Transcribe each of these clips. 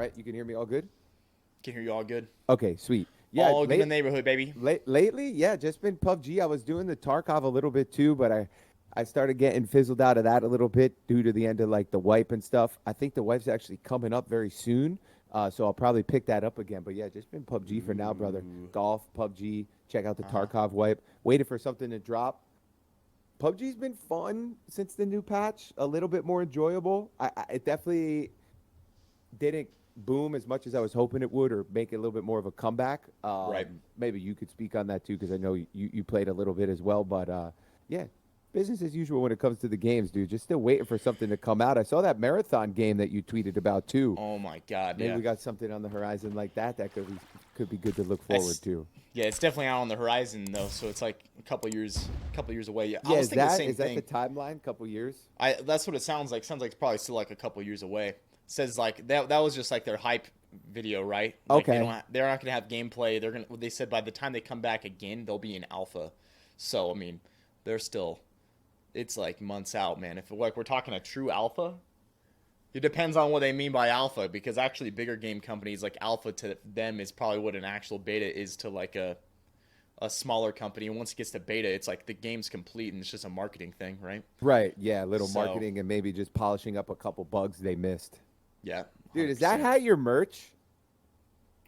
right? You can hear me all good? Can hear you all good. Okay, sweet. Yeah, All good in the neighborhood, baby. lately, yeah, just been PUBG. I was doing the Tarkov a little bit too, but I started getting fizzled out of that a little bit due to the end of like the wipe and stuff. I think the wipe's actually coming up very soon, so I'll probably pick that up again. But yeah, just been PUBG for now, brother. Ooh. Golf, PUBG. Check out the Uh-huh. Tarkov wipe. Waited for something to drop. PUBG's been fun since the new patch. A little bit more enjoyable. It definitely didn't boom as much as I was hoping it would, or make it a little bit more of a comeback. Right. Maybe you could speak on that too, because I know you played a little bit as well. But yeah, business as usual when it comes to the games, dude. Just still waiting for something to come out. I saw that marathon game that you tweeted about too. Oh my God. Maybe Yeah. we got something on the horizon like that could be good to look That's- forward to. Yeah, it's definitely out on the horizon though, so it's like a couple years away. Yeah, I Yeah, was thinking the same is thing. that the timeline? Couple years? That's what it sounds like. Sounds like it's probably still like a couple years away. Says like that was just like their hype video, right? Like Okay. they're not gonna have gameplay. They said by the time they come back again, they'll be in alpha. So I mean, they're still. It's like months out, man. If like we're talking a true alpha, it depends on what they mean by alpha, because actually bigger game companies, like alpha to them is probably what an actual beta is to like a smaller company. And once it gets to beta, it's like the game's complete and it's just a marketing thing, right? Right. Yeah, a little So- marketing and maybe just polishing up a couple bugs they missed. Yeah. Dude, is that 100%. hat your merch?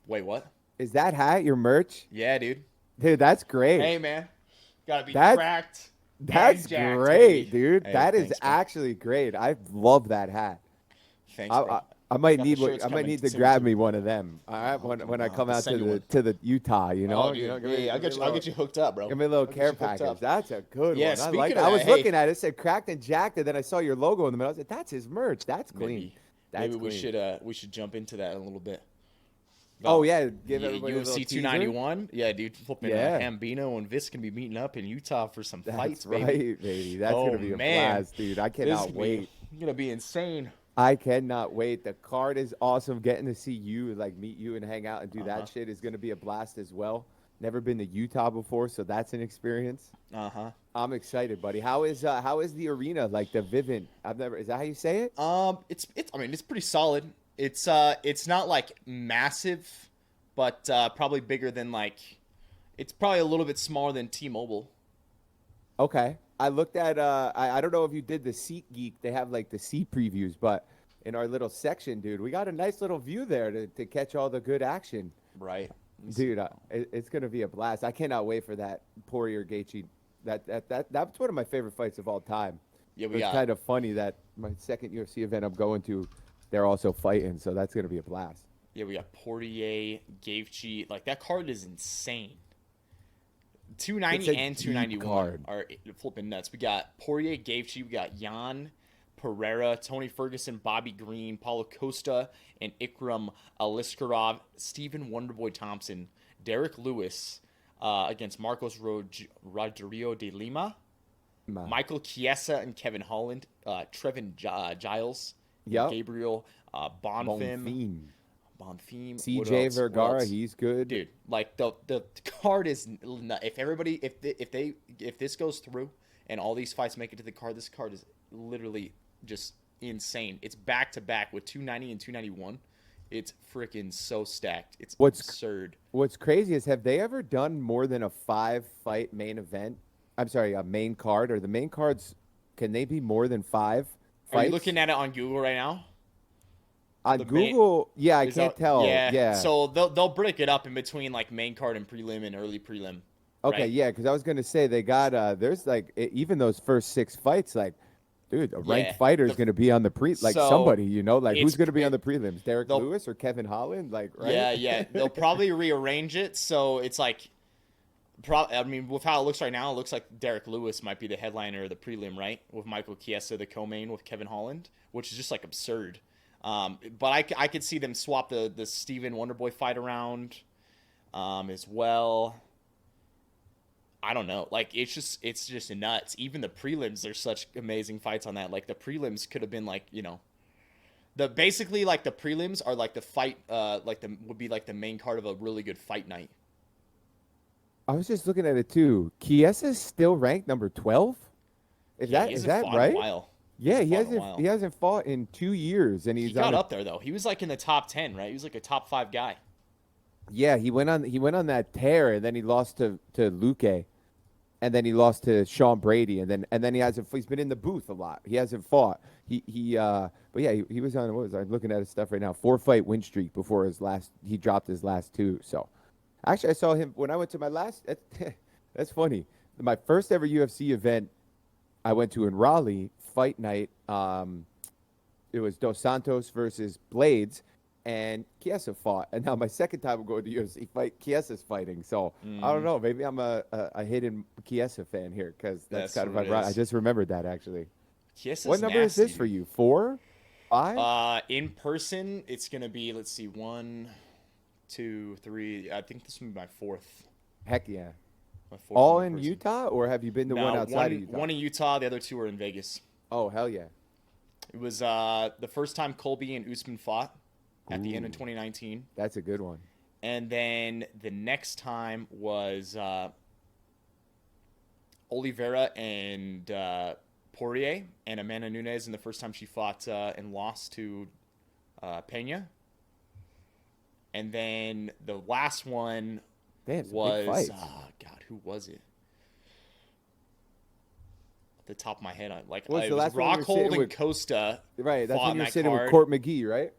Wait, what? Is that hat your merch? Yeah, dude. Dude, that's great. Hey, man. Gotta be That's- cracked. That's and jacked, great, baby. dude. Hey, that is thanks, man. actually great. I love that hat. Thanks, bro. I might Got the need shirts I might coming need to soon, grab too. me one of them. All right, when I come I'll out send you one. to the Utah, you know. Oh, You know, dude. give me- Yeah, give me a I'll little- get you hooked up, bro. Give me a little I'll get you care hooked package. up. That's a good Yeah, one. I speaking like of that. I was that, hey. looking at it, it said cracked and jacked, and then I saw your logo in the middle. I said, that's his merch. That's clean. Maybe, That's maybe clean. we should jump into that a little bit. Oh yeah, give Yeah, everybody a little UFC teaser. 291. Yeah, dude, flipping Yeah. Hambino and Viss can be meeting up in Utah for some That's fights, right, baby. baby. That's Oh, gonna be a man. blast, dude. I This cannot is wait. gonna be insane. I cannot wait. The card is awesome. Getting to see you, like meet you and hang out and do Uh-huh. that shit is gonna be a blast as well. Never been to Utah before, so that's an experience. I'm excited, buddy. How is the arena, like the Vivint? I've never. Is that how you say it? It's I mean, it's pretty solid. It's not like massive, but probably bigger than like. It's probably a little bit smaller than T-Mobile. Okay. I looked at. I don't know if you did the Seat Geek. They have like the seat previews, but in our little section, dude, we got a nice little view there to catch all the good action. Right. Dude, it's gonna be a blast. I cannot wait for that Poirier Gaethje. That's one of my favorite fights of all time. Yeah, we It's got. kind of funny that my second UFC event I'm going to, they're also fighting, so that's gonna be a blast. Yeah, we got Poirier, Gaethje. Like that card is insane. It's 290 a and deep 291 card. are flipping nuts. We got Poirier, Gaethje. We got Jan Pereira, Tony Ferguson, Bobby Green, Paulo Costa, and Ikram Aliskerov, Stephen Wonderboy Thompson, Derek Lewis against Marcos Rodrigo de Lima, Michael Chiesa and Kevin Holland, Trevin Giles, Yep. Gabriel Bonfim. Bonfim. What CJ else? What Vergara, else? he's good. Dude, like the card is if this goes through and all these fights make it to the card, this card is literally just insane. It's back to back with 290 and 291. It's freaking so stacked. It's absurd. What's crazy is, have they ever done more than a 5-fight main event? I'm sorry, a main card, or the main cards? Can they be more than 5 fights? Are you looking at it on Google right now? On the Google? Yeah, I Is can't that- tell. Yeah. So they'll break it up in between like main card and prelim and early prelim. Okay, right? yeah, because I was gonna say they got there's like even those first 6 fights, like, dude, a ranked Yeah, fighter is gonna be on the like so somebody, you know, like who's it's- gonna be on the prelims? Derek they'll- Lewis or Kevin Holland, like, right? Yeah. They'll probably rearrange it so it's like, I mean, with how it looks right now, it looks like Derek Lewis might be the headliner of the prelim, right? With Michael Chiesa, the co-main with Kevin Holland, which is just like absurd. But I could see them swap the Steven Wonderboy fight around as well. I don't know. Like it's just nuts. Even the prelims, there's such amazing fights on that. Like the prelims could have been like, you know, basically like the prelims are like the fight would be like the main card of a really good fight night. I was just looking at it too. Chiesa's still ranked number 12. Is Yeah, that he is hasn't that fought in a right? while. Yeah, Hasn't fought in a while. he hasn't fought in 2 years, and He he's got on. up there though. He was like in the top 10, right? He was like a top 5 guy. Yeah, he went on that tear, and then he lost to Luque, and then he lost to Sean Brady, and then he hasn't. He's been in the booth a lot. He hasn't fought. But yeah, he was on. What was I looking at his stuff right now? 4-fight win streak before his last. He dropped his last 2. So, actually, I saw him when I went to my last. That's funny. My first ever UFC event I went to in Raleigh, fight night. It was Dos Santos versus Blades, and Chiesa fought. And now my second time I'm going to UFC fight, Chiesa's fighting. So I don't know. Maybe I'm a hidden Chiesa fan here because that's kind of my right. I just remembered that actually. Chiesa's what number nasty, is this for you? 4, 5? In person, it's gonna be. Let's see, 1, 2, 3. I think this will be my 4th. Heck yeah. My 4th All in in person. Utah, or have you been to one outside of Utah? One in Utah. The other 2 are in Vegas. Oh hell yeah. It was the first time Colby and Usman fought at the end of 2019. That's a good one. And then the next time was Oliveira and Poirier and Amanda Nunes, and the first time she fought and lost to Pena. And then the last one was God, who was it? At the top of my head, it was Rockhold and Costa. Right, that's when you're sitting card. with Court McGee, right?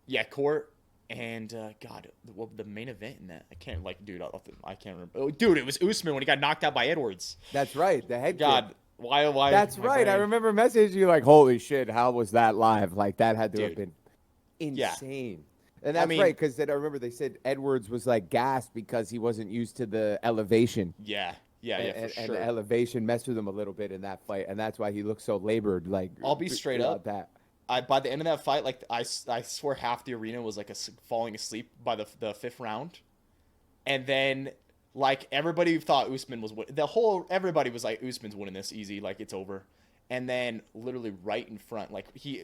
Yeah, Court. And God, the main event in that, I can't dude, I can't remember. Oh, dude, it was Usman when he got knocked out by Edwards. That's right, the head God, kick. why? That's right. I remember messaging you like, "Holy shit, how was that live? Like that had to have been insane." Yeah. And that's right, because I remember they said Edwards was like gassed because he wasn't used to the elevation. Yeah, for sure. And the elevation messed with him a little bit in that fight, and that's why he looked so labored. Like, I'll be straight up. That. By the end of that fight, I swear half the arena was falling asleep by the 5th round, and then everybody thought Usman was everybody was like Usman's winning this easy, it's over, and then literally right in front,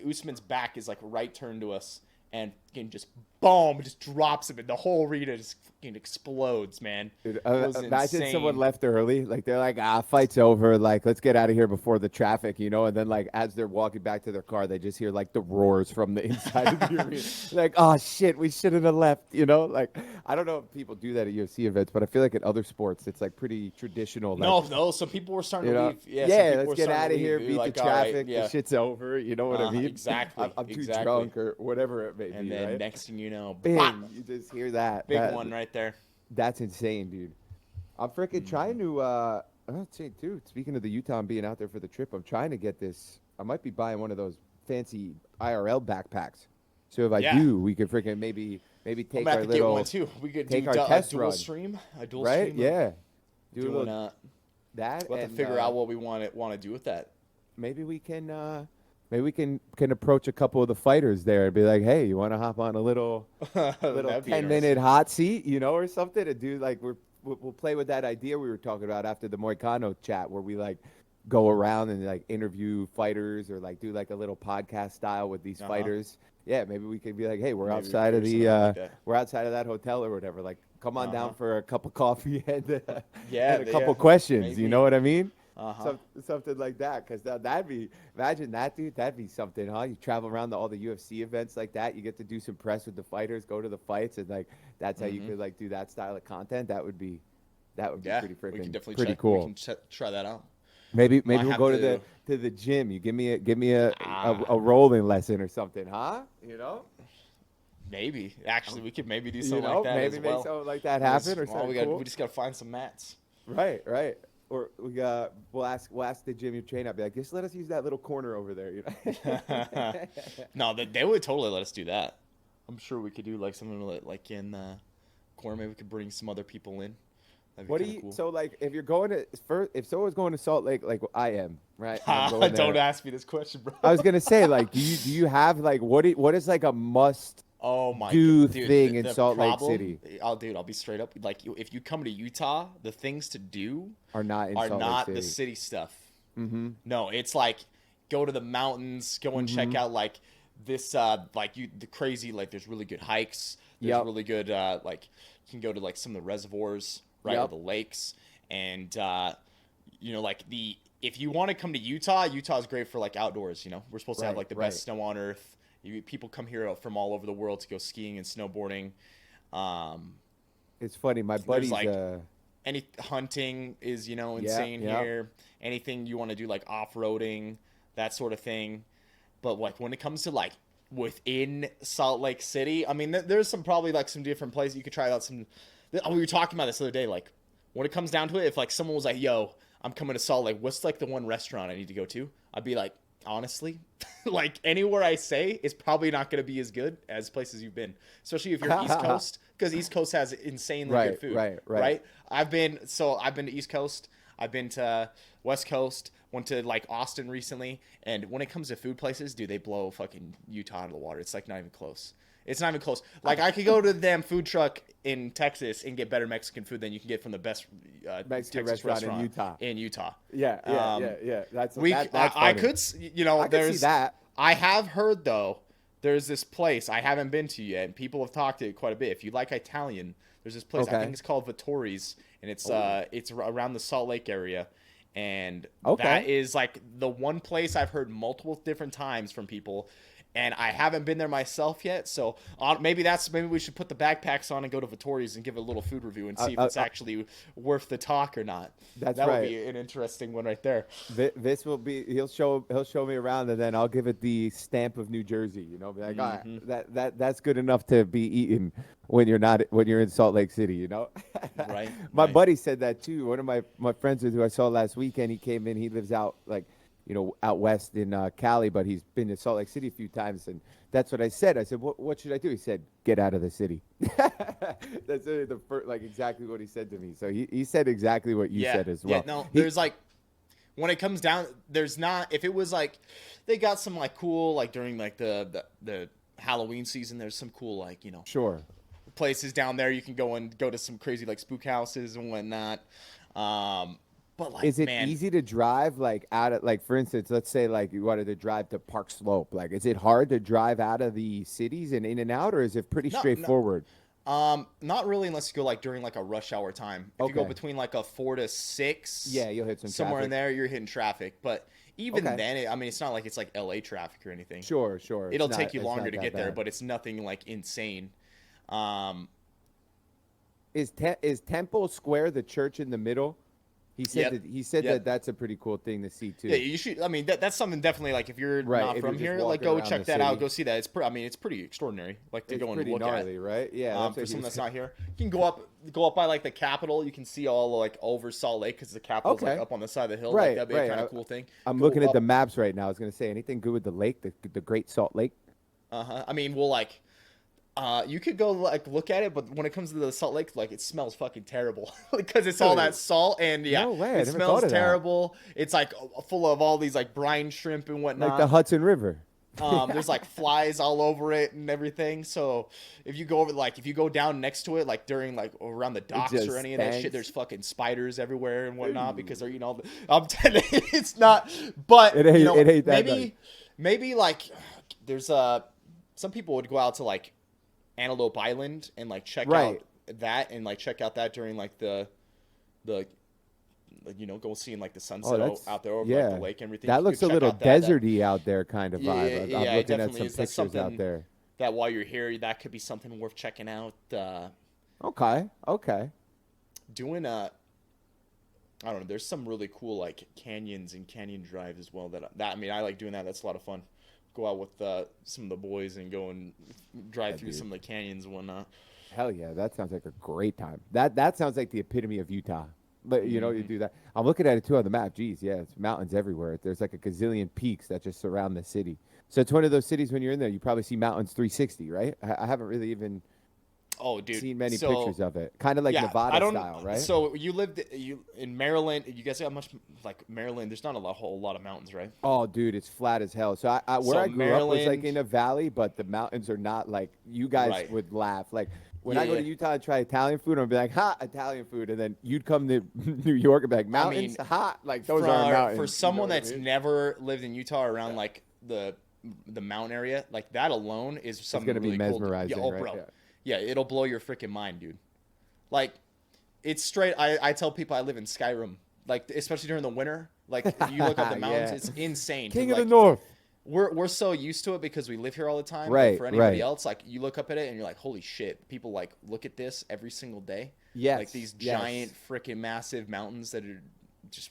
Usman's back is right turned to us, and just boom, just drops him, and the whole arena just fucking explodes, man. Dude, imagine someone left early, they're like, fight's over, let's get out of here before the traffic, and then as they're walking back to their car, they just hear the roars from the inside of the arena, oh shit, we shouldn't have left, I don't know if people do that at UFC events, but I feel like in other sports it's pretty traditional. No, some people were starting to leave. Yeah, let's get out of here, beat the traffic, the shit's over, you know what I mean? Exactly. I'm too drunk or whatever it may be. And then next thing you know, bam, you just hear that. Big one right there. That's insane, dude. I'm freaking trying to, let's say, too, speaking of the Utah and being out there for the trip, I'm trying to get this. I might be buying one of those fancy IRL backpacks. So if I do, we could freaking maybe take our little. Get one too. We could take do our test a dual run. stream. A dual right? stream. Yeah. Doing that. We'll have to figure out what we want to do with that. Maybe we can. Maybe we can approach a couple of the fighters there and be like, "Hey, you want to hop on a little 10-minute hot seat, or something?" And do we'll play with that idea we were talking about after the Moicano chat, where we go around and interview fighters or do a little podcast style with these fighters. Yeah, maybe we could be like, "Hey, we're outside of we're outside of that hotel or whatever. Come on down for a cup of coffee and a couple questions." Maybe. You know what I mean? Something like that, because imagine that, dude. That'd be something, huh? You travel around to all the UFC events like that. You get to do some press with the fighters, go to the fights, and that's how you could do that style of content. That would be pretty freaking pretty cool. We can try that out. Maybe we'll go to the gym. You give me a rolling lesson or something, huh? Maybe actually we could maybe do something like that. Maybe as well. Make something like that happen or something. We just gotta find some mats. Right. Or we'll ask the gym you train. I'll be like, just let us use that little corner over there. No, they would totally let us do that. I'm sure we could do something in the corner. Maybe we could bring some other people in. What do you? Cool. So if you're going to if someone's going to Salt Lake, I am, right? Don't ask me this question, bro. I was gonna say, do you have what is a must? Oh my do thing in Salt Lake City. I'll be straight up. If you come to Utah, the things to do are not the city stuff. Mm-hmm. No, it's go to the mountains, go and check out this the crazy there's really good hikes. There's really good you can go to some of the reservoirs, right, or the lakes, and the if you want to come to Utah, Utah's great for like outdoors. You know, we're supposed to have like the Right. best snow on earth. People come here from all over the world to go skiing and snowboarding. It's funny. My There's buddy's like any hunting is, you know, insane yeah. here. Anything you want to do like off-roading, that sort of thing. But like when it comes to like within Salt Lake City, I mean, there's some probably like some different places you could try out some. We were talking about this the other day. Like when it comes down to it, if like someone was like, "Yo, I'm coming to Salt Lake. What's like the one restaurant I need to go to?" I'd be like, honestly, like anywhere I say is probably not going to be as good as places you've been, especially if you're East Coast, because East Coast has insanely good food. Right. I've been to East Coast. I've been to West Coast. Went to like Austin recently, and when it comes to food places, dude, they blow fucking Utah out of the water. It's like not even close. It's not even close. Like I could go to the damn food truck in Texas and get better Mexican food than you can get from the best Mexican Texas restaurant restaurant in Utah. Yeah. That's I funny. could, you know, I could see that. I have heard though. There's this place I haven't been to yet, and people have talked to it quite a bit. If you like Italian, there's this place I think it's called Vittori's, and it's around the Salt Lake area, and that is like the one place I've heard multiple different times from people. And I haven't been there myself yet, so maybe we should put the backpacks on and go to Vittori's and give it a little food review and see if it's actually worth the talk or not. That would be an interesting one right there. This will be he'll show me around, and then I'll give it the stamp of New Jersey. You know, be like, all right, that's good enough to be eaten when you're in Salt Lake City. You know, Right. My buddy said that too. One of my friends who I saw last weekend, he came in. He lives out like, you know, out west in Cali, but he's been to Salt Lake City a few times, and that's what I said. I said, what should I do? He said, get out of the city. That's the first, like exactly what he said to me. So he said exactly what you said as well. Yeah, no, there's like, when it comes down, there's not, if it was like, they got some like cool, like during like the Halloween season, there's some cool like, you know, places down there you can go to some crazy like spook houses and whatnot. But like, is it easy to drive like out of, like, for instance, let's say like you wanted to drive to Park Slope, like is it hard to drive out of the cities and in and out, or is it pretty straightforward? Not really unless you go like during like a rush hour time. If you go between like a 4 to 6, you'll hit somewhere traffic in there, you're hitting traffic. But even then, I mean, it's not like it's like LA traffic or anything. Sure. It'll take you longer to get there, but it's nothing like insane. Is Temple Square the church in the middle? He said that that's a pretty cool thing to see too. Yeah, you should. I mean, that's something definitely like if you're not from here, like go check that out. Go see that. It's it's pretty extraordinary. Like to go and look gnarly, at. Right? Yeah. For someone that's not here, you can go up by like the Capitol. You can see all like over Salt Lake because the Capitol's like up on the side of the hill. Right. Like, that'd be a kind of cool thing. I'm looking at the maps right now. I was gonna say anything good with the lake, the Great Salt Lake. I mean, well, like. You could go like look at it, but when it comes to the Salt Lake, like it smells fucking terrible because it's all that salt and no way. It smells terrible. It's like full of all these like brine shrimp and whatnot. Like the Hudson River. There's like flies all over it and everything. So if you go down next to it, like during like around the docks or any of that shit, there's fucking spiders everywhere and whatnot because they're I'm telling you, it's not. But it ain't that nice. Maybe like there's some people would go out to like Antelope Island and like check out that during like the go seeing like the sunset out there over like the lake and everything. That looks a little deserty out there kind of vibe. I'm looking at some is. pictures out there. That while you're here, that could be something worth checking out. Okay. Doing I don't know. There's some really cool like canyons and canyon drives as well. I mean, I like doing that. That's a lot of fun. Go out with some of the boys and go and drive through some of the canyons and whatnot. Hell yeah, that sounds like a great time. That sounds like the epitome of Utah. But you know, you do that. I'm looking at it too on the map. Jeez, yeah, it's mountains everywhere. There's like a gazillion peaks that just surround the city. So it's one of those cities when you're in there, you probably see mountains 360, right? I haven't really even seen many pictures of it. Kind of like Nevada style, right? So you lived in Maryland. You guys got much like Maryland. There's not a whole lot of mountains, right? Oh, dude, it's flat as hell. So where I grew up was like in a valley, but the mountains are not like you guys would laugh. Like when I go to Utah and try Italian food, I'll be like, ha, Italian food. And then you'd come to New York and be like, mountains, ha. Like those are mountains. For someone that's never lived in Utah around like the mountain area, like that alone is something going to really be mesmerizing, cool. right? Yeah, it'll blow your freaking mind, dude. Like, it's straight. I tell people I live in Skyrim like especially during the winter. Like you look up the mountains, Yeah. it's insane. King to, of the like, North. we're so used to it because we live here all the time. Right, But for anybody right. else, like you look up at it and you're like, holy shit! People like look at this every single day. Yes. Like these yes. giant freaking massive mountains that are just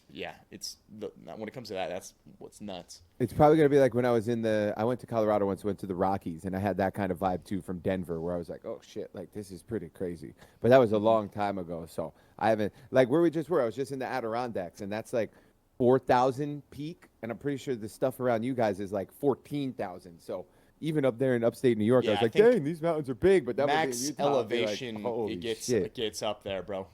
It's when it comes to that, that's what's nuts. It's probably gonna be like when I was I went to Colorado once, went to the Rockies, and I had that kind of vibe too from Denver, where I was like, oh shit, like this is pretty crazy. But that was a long time ago, so I haven't like where we just were. I was just in the Adirondacks, and that's like 4,000 peak, and I'm pretty sure the stuff around you guys is like 14,000. So even up there in upstate New York, Yeah, I was I like, think dang, these mountains are big. But that was Max in Utah, I'd be like, elevation, holy it shit. gets up there, bro.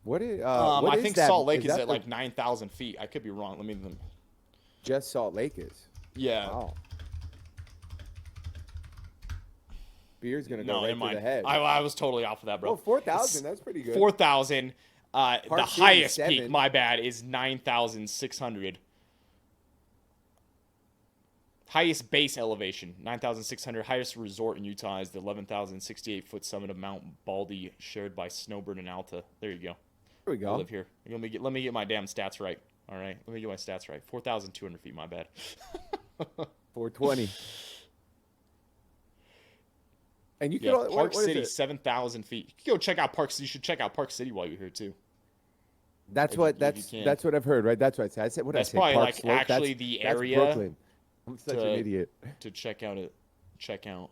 What is? I is think that? Salt Lake is that at the- like 9,000 feet. I could be wrong. Let me. just Salt Lake is. Yeah. Wow. Beer's gonna go No, right never to the mind. head. I was totally off of that, bro. Oh, 4,000. That's pretty good. 4,000. The City, highest peak, 7. my bad, is 9,600. Highest base elevation, 9,600. Highest resort in Utah is the 11,068-foot summit of Mount Baldy, shared by Snowbird and Alta. There you go. There we I go. live here. Let me get my damn stats right. All right, let me get my stats right. 4,200 feet. My bad. 420. And you Yeah, can Park what is City, it? 7,000 feet. You can go check out Park City. You should check out Park City while you're here too. That's if what you can. that's what I've heard, right? That's what I said. I said what That's I said. probably, Park like, Slope? actually That's- the that's area Brooklyn. I'm such to- an idiot. to check out.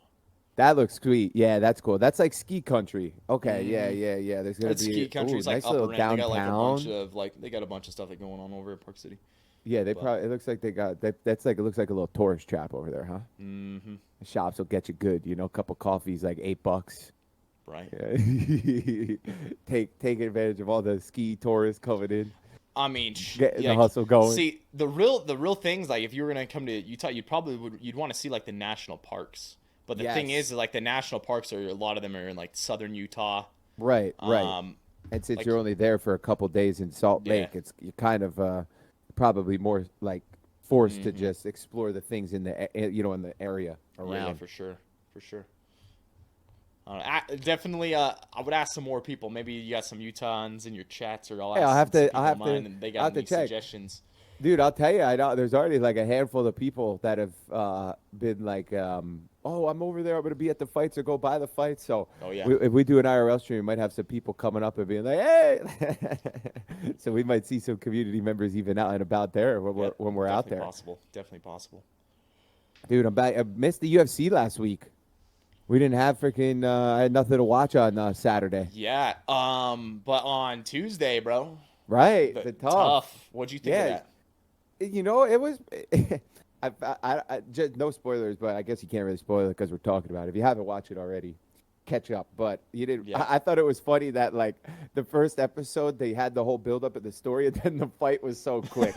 That looks sweet. Yeah, that's cool. That's like ski country. Okay, Mhm. yeah. There's gonna It's be ski country. It's nice like little upper end. They got like a downtown. bunch of they got a bunch of stuff going on over at Park City. Yeah, they but- probably. It looks like they got. That's like it looks like a little tourist trap over there, huh? Mm-hmm. The shops will get you good. You know, a cup of coffee's like $8. Right. Yeah. take advantage of all the ski tourists coming in. I mean, Getting the hustle going. See, the real things, like if you were gonna come to Utah, you'd want to see like the national parks. But the thing Yes. is, like the national parks a lot of them are in like southern Utah. Right. And since like- you're only there for a couple days in Salt Yeah. Lake, you're kind of probably more like forced to Mhm. just explore the things in the in the area around. Yeah, for sure. Definitely, I would ask some more people. Maybe you got some Utahns in your chats, or I'll Yeah, I'll ask have some to- people I'll have of mine, to- and they I'll got have to any check. suggestions. Dude, I'll tell you, I know there's already like a handful of people that have been like, oh, I'm over there. I'm gonna be at the fights or go by the fights. So Oh yeah. if we do an IRL stream, we might have some people coming up and being like, hey. So we might see some community members even out and about there when we're out there. Definitely possible. Dude, I'm back. I missed the UFC last week. We didn't have freaking. I had nothing to watch on Saturday. Yeah. But on Tuesday, bro. Right, the tough. What'd you think Yeah. of that? You know, it was. I just no spoilers, but I guess you can't really spoil it because we're talking about it. If you haven't watched it already, catch up. But you didn't. Yeah. I thought it was funny that like the first episode they had the whole build up of the story, and then the fight was so quick.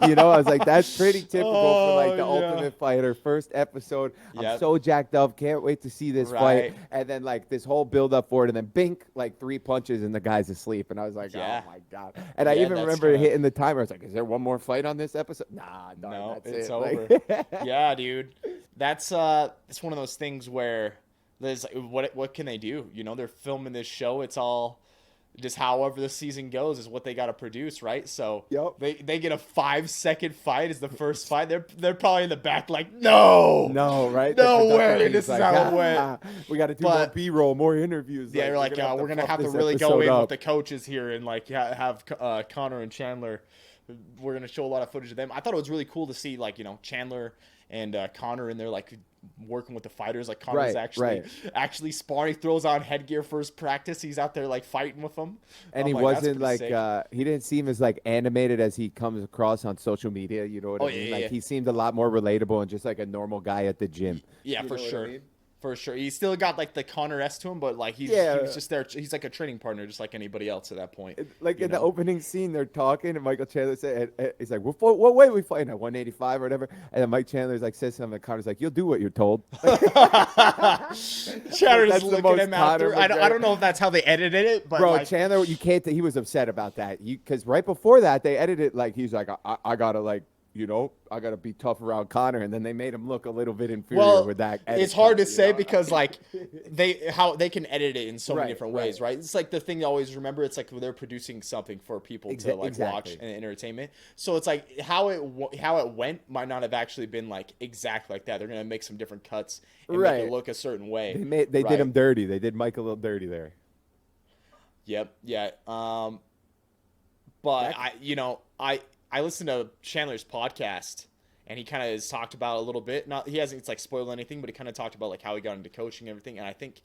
You know, I was like, that's pretty typical for like the Oh, yeah. Ultimate Fighter first episode. I'm Yep. so jacked up, can't wait to see this Right. fight. And then like this whole build up for it, and then bink, like 3 punches, and the guy's asleep. And I was like, Yeah. oh my god. And I Yeah, even that's remember kinda- hitting the timer. I was like, is there one more fight on this episode? Nah, dog, No, that's it's it. over. Like- Yeah, dude. That's it's one of those things where there's what can they do? You know, they're filming this show. It's all just however the season goes is what they got to produce, right? So Yep. they get a 5-second fight as the first fight. They're probably in the back like, no, No, right? No The production way, team's this is like, how it went." We got to do more But- B-roll, more interviews. Yeah, you're like, we're gonna have to this really go episode in up. with the coaches here and like have Connor and Chandler. We're gonna show a lot of footage of them. I thought it was really cool to see like Chandler and Connor in there like working with the fighters. Like Connor's Right, actually sparring. He throws on headgear for his practice. He's out there like fighting with them. And I'm he like, that's wasn't pretty like sick. he didn't seem as like animated as he comes across on social media. You know what Oh, I mean? yeah, Like yeah. he seemed a lot more relatable and just like a normal guy at the gym. Yeah, You for know what I sure. mean? For sure. He's still got like the Connor S to him, but like he's just there. He's like a training partner, just like anybody else at that point. Like you in the know? opening scene, they're talking, and Michael Chandler said, "He's like, what weight we fighting at 185 or whatever?" And then Mike Chandler's like says something, and Connor's like, "You'll do what you're told." Chandler's That's the looking most at him after. Conor I don't know if that's how they edited it, but Bro, like, Chandler, you can't. He was upset about that. Because right before that, they edited like he's like, I gotta like you know, I got to be tough around Connor. And then they made him look a little bit inferior Well, with that. it's edit hard cut, to you say know? because like they can edit it in so many Right, different right. ways, right? It's like the thing you always remember. It's like they're producing something for people to like watch Exactly. and entertainment. So it's like how it went might not have actually been like exact like that. They're gonna make some different cuts and make it Right. look a certain way, They did right? him dirty. They did Mike a little dirty there. Yep, yeah. But That I listened to Chandler's podcast and he kind of has talked about a little bit. Not he hasn't it's like spoiled anything, but he kind of talked about like how he got into coaching and everything. And I think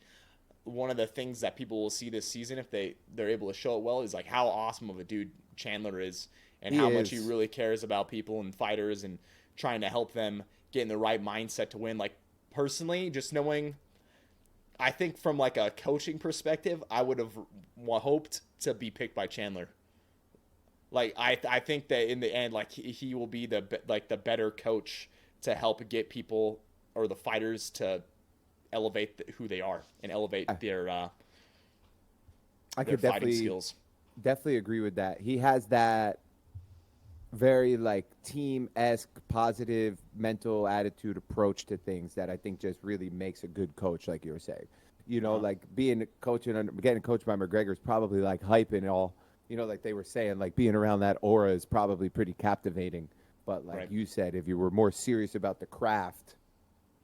one of the things that people will see this season if they're able to show it well is like how awesome of a dude Chandler is and he how much he is. really cares about people and fighters and trying to help them get in the right mindset to win. Like personally, just knowing I think from like a coaching perspective, I would have hoped to be picked by Chandler. Like I think that in the end, like he will be the better coach to help get people or the fighters to elevate who they are and elevate I, I their could fighting skills. definitely agree with that. He has that very like team-esque positive mental attitude approach to things that I think just really makes a good coach, like you were saying. You know, Uh-huh. like being coaching under getting coached by McGregor is probably like hype and all, you know, like they were saying, like being around that aura is probably pretty captivating. But like Right. you said, if you were more serious about the craft,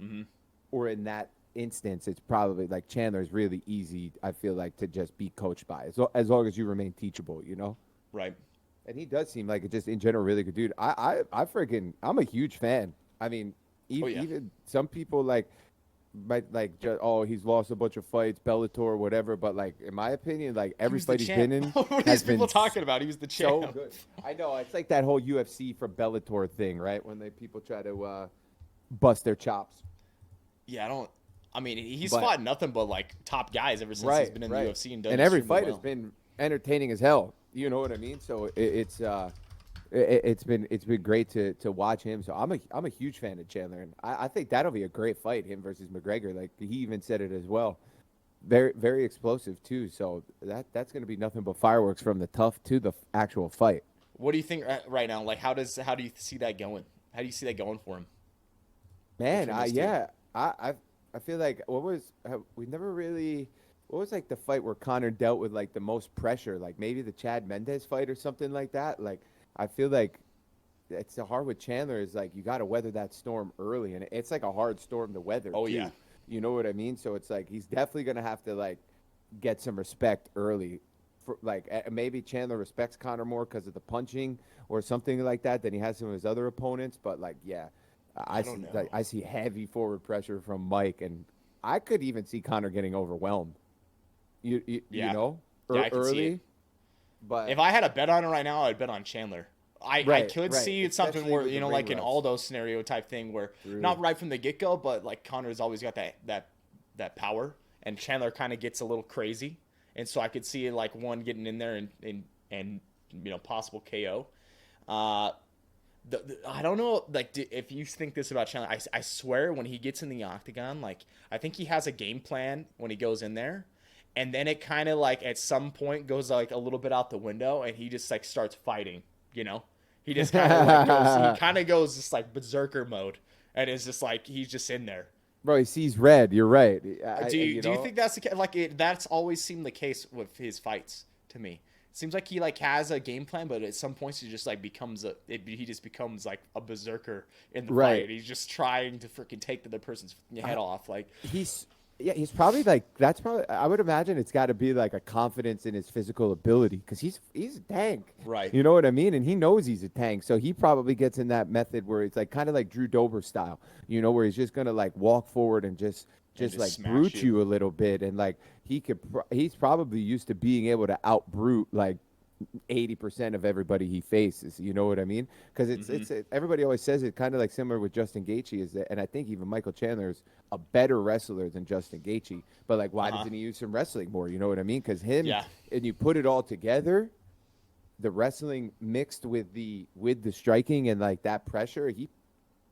Mm-hmm. or in that instance, it's probably like Chandler's really easy, I feel like, to just be coached by as long as you remain teachable, you know? Right. And he does seem like just in general really good dude. I'm a huge fan. I mean, Oh yeah. even some people like might like oh, he's lost a bunch of fights, Bellator, whatever. But like in my opinion, like He every was the fight he's been champ. in What are has these been people talking about? He was the so champ. good. I know it's like that whole UFC from Bellator thing, right? When they people try to bust their chops. Yeah, I don't. I mean, he's But fought nothing but like top guys ever since he's right, been in the right. UFC and done And every extremely fight has well. been entertaining as hell. You know what I mean? So it's been great to watch him. So I'm a huge fan of Chandler, and I think that'll be a great fight, him versus McGregor. Like he even said it as well. Very explosive too. So that's going to be nothing but fireworks from the tough to the actual fight. What do you think right now? Like, how do you see that going? How do you see that going for him Man, between those two? I feel like we never really what was like the fight where Connor dealt with like the most pressure, like maybe the Chad Mendez fight or something like that. Like I feel like it's the hard with Chandler is like you got to weather that storm early, and it's like a hard storm to weather Oh too. yeah, You know what I mean? So it's like he's definitely gonna have to like get some respect early. For like maybe Chandler respects Connor more because of the punching or something like that than he has some of his other opponents. But like yeah, I don't know. I see heavy forward pressure from Mike, and I could even see Connor getting overwhelmed. You Yeah, know, yeah, I can see it. early, but If I had a bet on it right now, I'd bet on Chandler. I could right, see it something especially where with the ring like an rust. Aldo scenario type thing where True. not right from the get go, but like Connor's always got that power, and Chandler kind of gets a little crazy, and so I could see like one getting in there and possible KO. Uh, I don't know like if you think this about Chandler. I swear when he gets in the octagon, like I think he has a game plan when he goes in there, and then it kind of like at some point goes like a little bit out the window, and he just like starts fighting. You know, he just kind of like goes. He kind of goes just like berserker mode, and it's just like he's just in there. Bro, he sees red. You're right. Do you think that's the like that's always seemed the case with his fights to me? It seems like he like has a game plan, but at some points he just like he just becomes like a berserker in the Right. fight. He's just trying to freaking take the other person's head off. Like He's probably like that's probably I would imagine it's got to be like a confidence in his physical ability because he's a tank. right, You know what I mean? And he knows he's a tank, so he probably gets in that method where it's like kind of like Drew Dober style, you know, where he's just gonna like walk forward and and just just like smash brute you. you a little bit, and like he's probably used to being able to out brute like 80% of everybody he faces. You know what I mean? Because everybody always says it kind of like similar with Justin Gaethje is that, and I think even Michael Chandler is a better wrestler than Justin Gaethje. But like, why Uh huh. doesn't he use some wrestling more? You know what I mean? Because him Yeah. and you put it all together, the wrestling mixed with the striking and like that pressure, he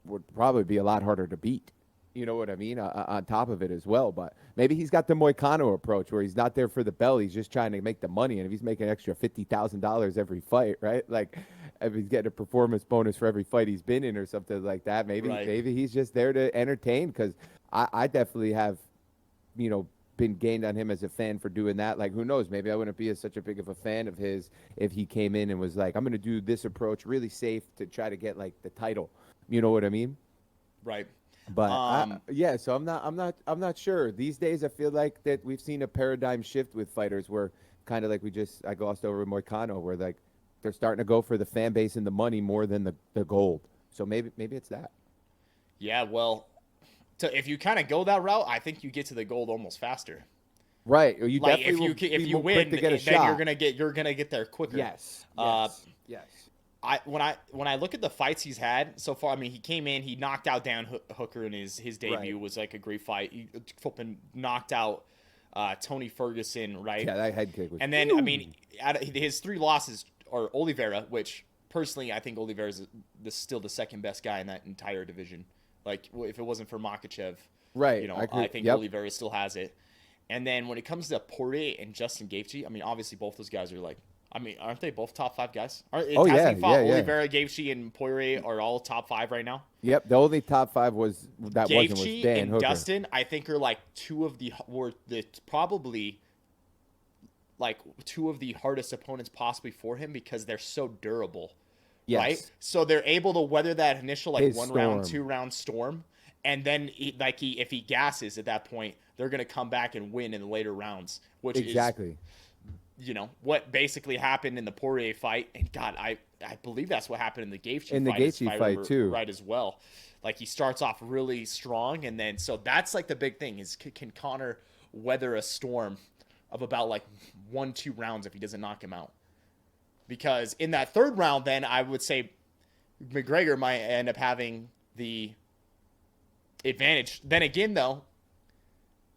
would probably be a lot harder to beat. You know what I mean? On top of it as well. But maybe he's got the Moicano approach where he's not there for the bell. He's just trying to make the money. And if he's making an extra $50,000 every fight, right? Like, if he's getting a performance bonus for every fight he's been in or something like that. Maybe Right. maybe he's just there to entertain, because I definitely have, been gained on him as a fan for doing that. Like, who knows? Maybe I wouldn't be such a big of a fan of his if he came in and was like, I'm going to do this approach really safe to try to get like the title. You know what I mean? Right. But Um, yeah, so I'm not sure. These days, I feel like that we've seen a paradigm shift with fighters where kind of like I glossed over with Moicano, where like they're starting to go for the fan base and the money more than the gold. So maybe it's that. yeah, well, if you kind of go that route, I think you get to the gold almost faster. Right. You Like definitely will if be you more quick win, to get a then shot. you're gonna get there quicker. Yes. Uh, Yes. when I look at the fights he's had so far, I mean, he came in, he knocked out Dan Hooker in his debut. Right. Was like a great fight. He flipping knocked out Tony Ferguson, right? Yeah, that head kick was. And then I mean, out of his 3 losses are Oliveira, which personally I think Oliveira is still the second best guy in that entire division. Like if it wasn't for Makachev, Right. you know, I I think yep. Oliveira still has it. And then when it comes to Poirier and Justin Gaethje, I mean, obviously both those guys are like, I mean, aren't they both top 5 guys? Oh, yeah, yeah. Oliveira, Gaethje, and Poirier are all top 5 right now. Yep. The only top 5 was Gaethje Dan and Hooker. Dustin, I think, are like probably like 2 of the hardest opponents possibly for him because they're so durable. Yes. Right? So they're able to weather that initial like His 1 round, storm. 2 round storm. And then if he gasses at that point, they're going to come back and win in the later rounds, which Exactly. is, what basically happened in the Poirier fight. And God, I believe that's what happened in the Gaethje fight. Gaethje fight too. Right as well. Like he starts off really strong. And then, so that's like the big thing is can Conor weather a storm of about like 1-2 rounds if he doesn't knock him out? Because in that 3rd round, then I would say McGregor might end up having the advantage. Then again, though,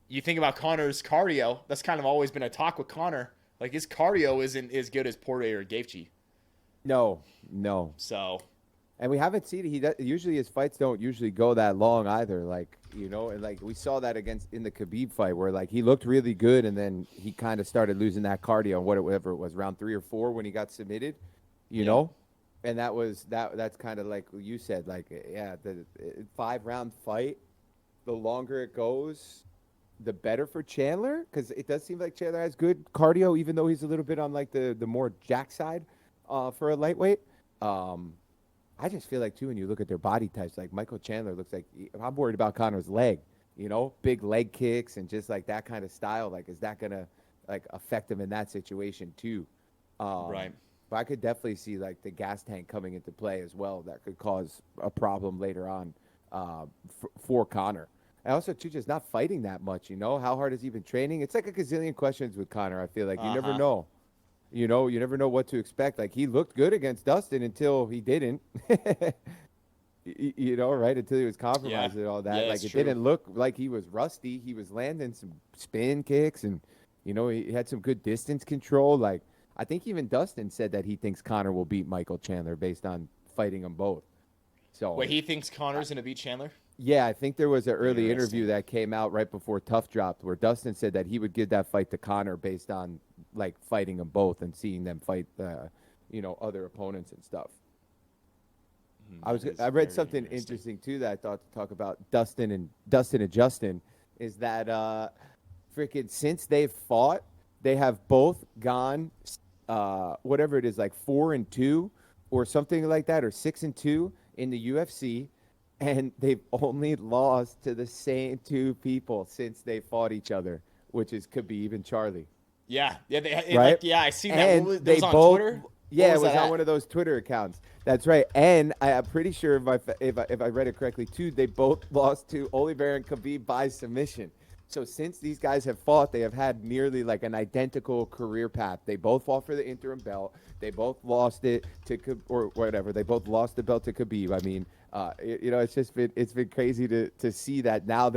you think about Conor's cardio. That's kind of always been a talk with Conor. Like his cardio isn't as good as Poirier or Gaethje. No. So, And we haven't seen usually his fights don't usually go that long either. Like, and like we saw that in the Khabib fight where like he looked really good and then he kind of started losing that cardio, whatever it was, round 3 or 4 when he got submitted, you know? And that's kind of like you said, like, yeah, the 5-round fight, the longer it goes, the better for Chandler, because it does seem like Chandler has good cardio, even though he's a little bit on like the more jack side for a lightweight. I just feel like too, when you look at their body types, like Michael Chandler looks like, I'm worried about Conor's leg, big leg kicks and just like that kind of style. Like, is that gonna like affect him in that situation too? right. But I could definitely see like the gas tank coming into play as well. That could cause a problem later on for Conor. And also too, just not fighting that much. How hard has he been training? It's like a gazillion questions with Conor. I feel like you never know. You never know what to expect. Like he looked good against Dustin until he didn't. Right? Until he was compromised and all that. Yeah, like it true. didn't look like he was rusty. He was landing some spin kicks and he had some good distance control. Like I think even Dustin said that he thinks Conor will beat Michael Chandler based on fighting them both. So Wait, he thinks Conor's going to beat Chandler? yeah, I think there was an early Interesting. interview that came out right before Tough dropped where Dustin said that he would give that fight to Conor based on like fighting them both and seeing them fight other opponents and stuff. I read something interesting too that I thought to talk about Dustin and Justin is that freaking since they've fought, they have both gone whatever it is, like 4-2 or something like that, or 6-2 in the UFC. And they've only lost to the same 2 people since they fought each other, which is Khabib and Charlie. Yeah. Right? I see that. And It they was on both, Twitter? Yeah, What it was that on at? one of those Twitter accounts. That's right. And I'm pretty sure if I read it correctly too, they both lost to Oliveira and Khabib by submission. So since these guys have fought, they have had nearly like an identical career path. They both fought for the interim belt. They both lost it to or whatever. They both lost the belt to Khabib. I mean, it's been crazy to see that now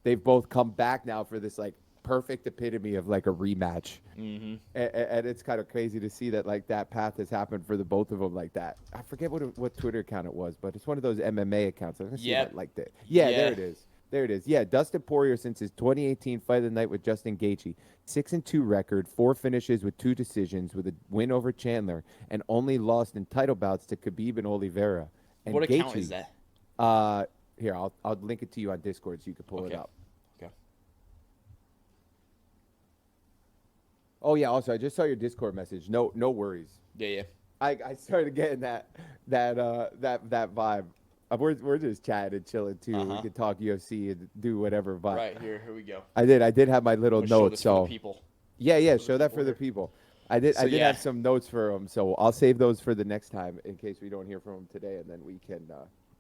they've both come back now for this like perfect epitome of like a rematch. Mm-hmm. And it's kind of crazy to see that like that path has happened for the both of them like that. I forget what Twitter account it was, but it's one of those MMA accounts. I see Yep. that like that. Yeah, Yeah. there it is. There it is. Yeah, Dustin Poirier since his 2018 fight of the night with Justin Gaethje, 6-2 record, 4 finishes with 2 decisions, with a win over Chandler, and only lost in title bouts to Khabib and Oliveira. And What account Gaethje, is that? Here, I'll link it to you on Discord so you can pull it Okay. up. Okay. Oh yeah. Also, I just saw your Discord message. No worries. Yeah. I started getting that vibe. We're just chatting and chilling too. We could talk UFC and do whatever. But Right here we go. I did have my little Let's show notes. this So for the people. yeah. Show that for the people. I did yeah. have some notes for them. So I'll save those for the next time in case we don't hear from them today, and then we can.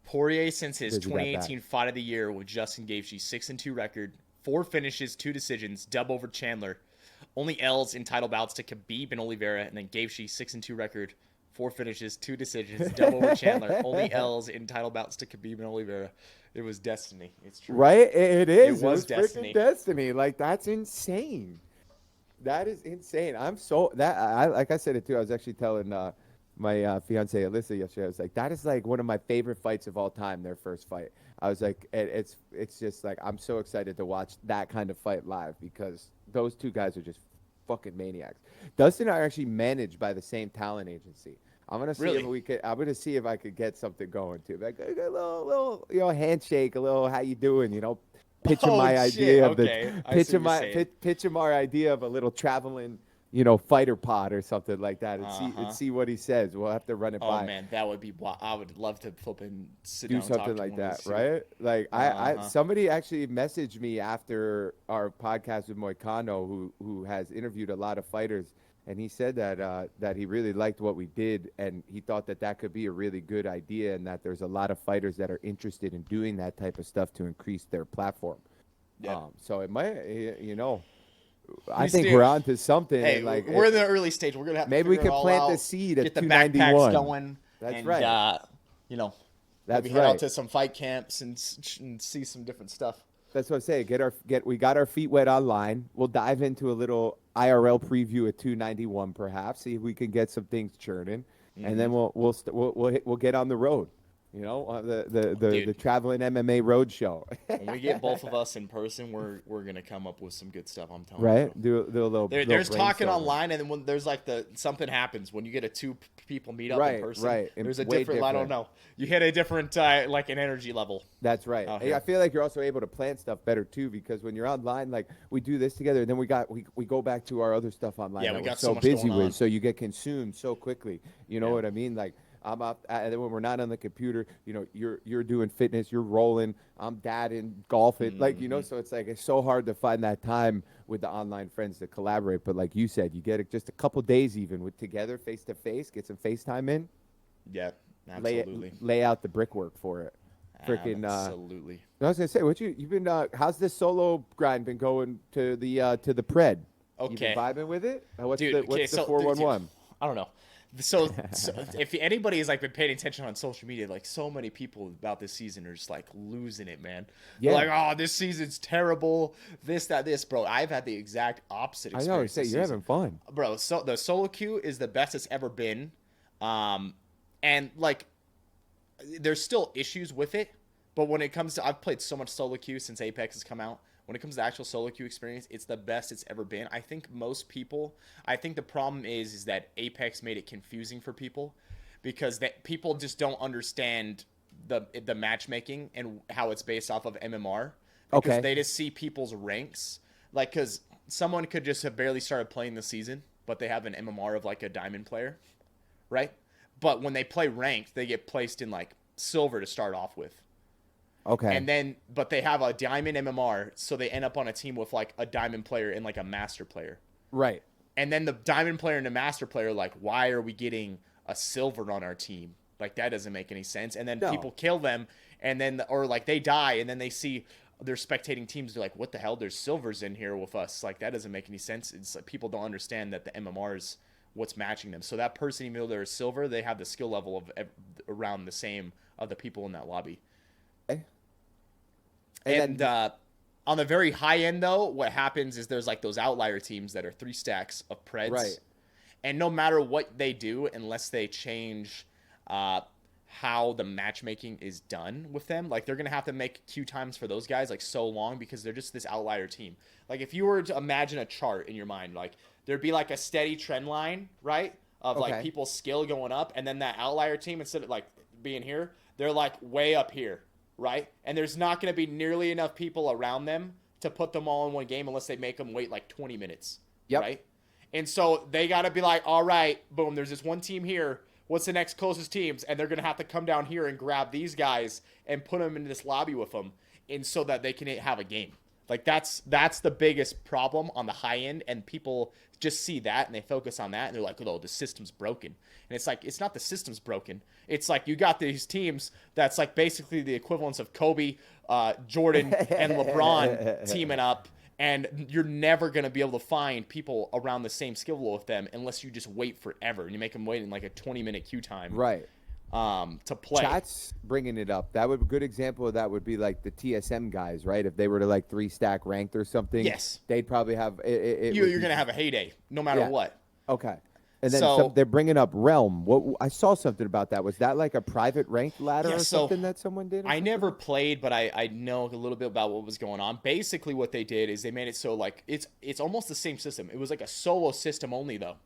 Poirier since his visit that 2018 fight of the year with Justin Gaethje, 6-2 record, 4 finishes, 2 decisions, dub over Chandler. Only L's in title bouts to Khabib and Oliveira, and then Gaethje 6-2 record, 4 finishes, 2 decisions, dub over Chandler. Only L's in title bouts to Khabib and Oliveira. It was destiny. It's true. Right? It is. It was freaking destiny. Like, that's insane. That is insane. Like I said it too. I was actually telling my fiance Alyssa yesterday. I was like, that is like one of my favorite fights of all time. Their first fight. I was like, it's just like I'm so excited to watch that kind of fight live because those two guys are just fucking maniacs. Dustin and I are actually managed by the same talent agency. I'm gonna see if we could. I'm gonna see if I could get something going too. Like a little, handshake, a little how you doing, pitch him my idea of pitch him our idea of a little traveling, fighter pod or something like that, and see what he says. We'll have to run it by. Oh man, that would be. I would love to flip and sit do down and talk something to like one of that, these two. right? Like I somebody actually messaged me after our podcast with Moicano, who has interviewed a lot of fighters, and he said that he really liked what we did, and he thought that could be a really good idea, and that there's a lot of fighters that are interested in doing that type of stuff to increase their platform. Yeah. So it might, I think we're on to something. Hey, and like we're in the early stage. We're gonna have to maybe we figure could it all plant out, the seed at get the 291. backpacks going. That's and, right. Maybe That's head out right. to some fight camps and see some different stuff. That's what I'm saying. We got our feet wet online. We'll dive into a little IRL preview at 291, perhaps. See if we can get some things churning, and then we'll get on the road. The traveling MMA road show. When we get both of us in person, we're gonna come up with some good stuff. I'm telling Right? you. Do a little. There's talking brainstorming. online, and then when there's like something happens when you get a 2 people meet up in person. Right. There's a Way different. I don't know. You hit a different like an energy level. That's right. Oh, Hey, yeah. I feel like you're also able to plan stuff better too, because when you're online, like we do this together, and then we go back to our other stuff online. Yeah, that we we're got so so much busy going with, on. so you get consumed so quickly. You know Yeah. what I mean? Like I'm up, and then when we're not on the computer, you're doing fitness, you're rolling, I'm dadding, golfing, so it's like it's so hard to find that time with the online friends to collaborate. But like you said, you get it just a couple days even with together face to face, get some FaceTime in, Yeah, absolutely. lay out the brickwork for it. Freaking Absolutely. I was gonna say, you've been how's this solo grind been going to the pred? You Okay. been vibing with it? What's Dude, the okay, so 411? I don't know. So if anybody has like been paying attention on social media, like so many people about this season are just like losing it, man. Yeah. They're like, oh, this season's terrible. This, bro. I've had the exact opposite I experience. know. Say you're having fun, Bro. So the solo queue is the best it's ever been, and like, there's still issues with it. But when it comes to, I've played so much solo queue since Apex has come out. When it comes to actual solo queue experience, it's the best it's ever been. I think the problem is that Apex made it confusing for people because people just don't understand the matchmaking and how it's based off of MMR. Because Okay. they just see people's ranks. Like, because someone could just have barely started playing the season, but they have an MMR of like a diamond player, right? But when they play ranked, they get placed in like silver to start off with. okay. And then, but they have a diamond MMR, so they end up on a team with like a diamond player and like a master player. Right. And then the diamond player and the master player, like, why are we getting a silver on our team? Like, that doesn't make any sense. And then No. people kill them, and then, or like they die, and then they see their spectating teams. They're like, what the hell? There's silvers in here with us. Like, that doesn't make any sense. It's like people don't understand that the MMR is what's matching them. So that person, even though they're silver, they have the skill level of around the same of the people in that lobby. Okay. And on the very high end, though, what happens is there's like those outlier teams that are 3 stacks of preds. Right. And no matter what they do, unless they change how the matchmaking is done with them. Like, they're going to have to make queue times for those guys, like, so long because they're just this outlier team. Like, if you were to imagine a chart in your mind, like, there'd be, like, a steady trend line, right, of, like, people's skill going up, and then that outlier team, instead of, like, being here, they're, like, way up here, right? And there's not going to be nearly enough people around them to put them all in one game unless they make them wait, like, 20 minutes, right? And so they got to be like, all right, boom, there's this one team here. What's the next closest teams? And they're going to have to come down here and grab these guys and put them in this lobby with them, and so that they can have a game. Like, that's the biggest problem on the high end, and people just see that and they focus on that, and they're like, oh, the system's broken. And it's like, it's not the system's broken. It's like you got these teams that's like basically the equivalents of Kobe, Jordan, and LeBron teaming up. And you're never going to be able to find people around the same skill level with them unless you just wait forever and you make them wait in like a 20-minute queue time, right? To play. Chat's bringing it up. That would a good example of that would be like the TSM guys, right? If they were to like 3-stack ranked or something, yes, they'd probably have. You're going to have a heyday no matter what. Okay. And then they're bringing up Realm. What I saw something about that. Was that like a private ranked ladder or something that someone did? I never played, but I know a little bit about what was going on. Basically, what they did is they made it so like it's almost the same system. It was like a solo system only though,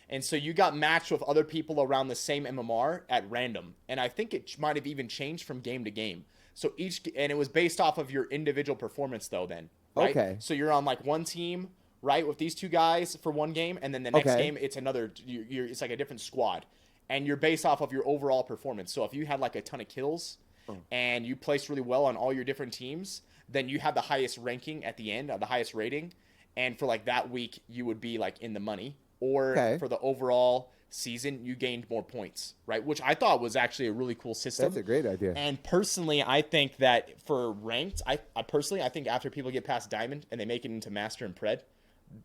and so you got matched with other people around the same MMR at random. And I think it might have even changed from game to game. So and it was based off of your individual performance though. Then right? Okay. So you're on like one team, right, with these two guys for one game, and then the next game it's another. It's like a different squad, and you're based off of your overall performance. So if you had like a ton of kills, and you placed really well on all your different teams, then you had the highest ranking at the end, the highest rating, and for like that week you would be like in the money. Or for the overall season, you gained more points, right? Which I thought was actually a really cool system. That's a great idea. And personally, I think that for ranked, I think after people get past Diamond and they make it into Master and Pred,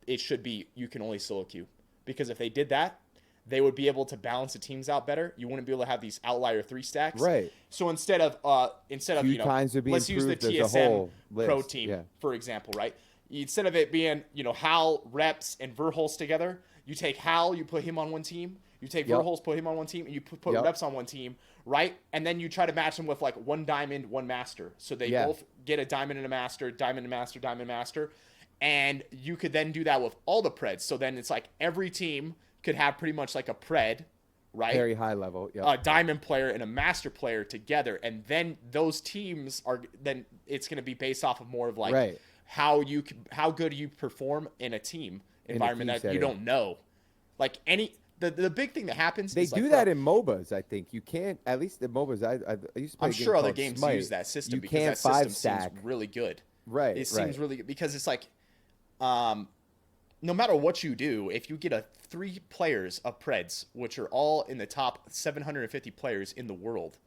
it should be you can only solo queue, because if they did that, they would be able to balance the teams out better. You wouldn't be able to have these outlier 3-stacks, right? So instead of let's use the TSM Pro team for example, right? Instead of it being Hal, Reps, and Verholst together, you take Hal, you put him on one team. You take Verholst, put him on one team, and you put Reps on one team, right? And then you try to match them with like one Diamond, one Master, so they both get a Diamond and a Master, Diamond and Master, Diamond and Master. And you could then do that with all the Preds. So then it's like every team could have pretty much like a Pred, right? Very high level. A Diamond player and a Master player together. And then those teams then it's going to be based off of more of like how good you perform in a team environment that you don't know. Like the big thing that happens is do that in MOBAs, I think. You can't, at least in MOBAs, I used to play I'm sure other games use that system because that system seems really good. Right. It seems really good because it's like, no matter what you do, if you get 3 players of Preds, which are all in the top 750 players in the world,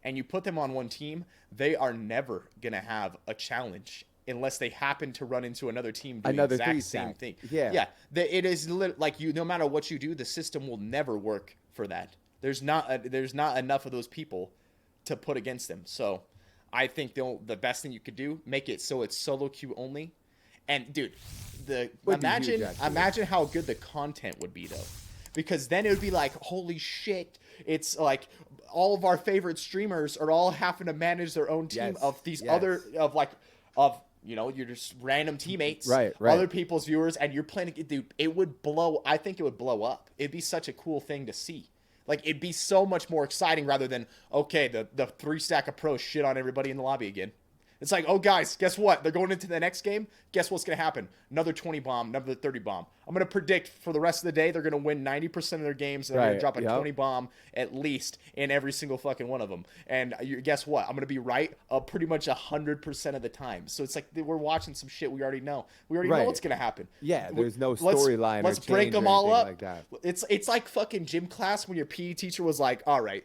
and you put them on one team, they are never going to have a challenge unless they happen to run into another team doing the exact same thing. Yeah. It is like no matter what you do, the system will never work for that. There's not enough of those people to put against them. So I think the best thing you could do, make it so it's solo queue only. And dude, imagine how good the content would be though, because then it would be like, holy shit, it's like all of our favorite streamers are all having to manage their own team of these you're just random teammates, right, other people's viewers, and you're playing. Dude, I think it would blow up. It'd be such a cool thing to see. Like, it'd be so much more exciting rather than the 3-stack approach shit on everybody in the lobby again. It's like, oh, guys, guess what? They're going into the next game. Guess what's going to happen? Another 20 bomb, another 30 bomb. I'm going to predict for the rest of the day, they're going to win 90% of their games. And they're going to drop a 20 bomb at least in every single fucking one of them. And guess what? I'm going to be right pretty much 100% of the time. So it's like we're watching some shit we already know. We already know what's going to happen. Yeah, there's no storyline. Let's break them all up. Like that. It's like fucking gym class when your PE teacher was like, all right,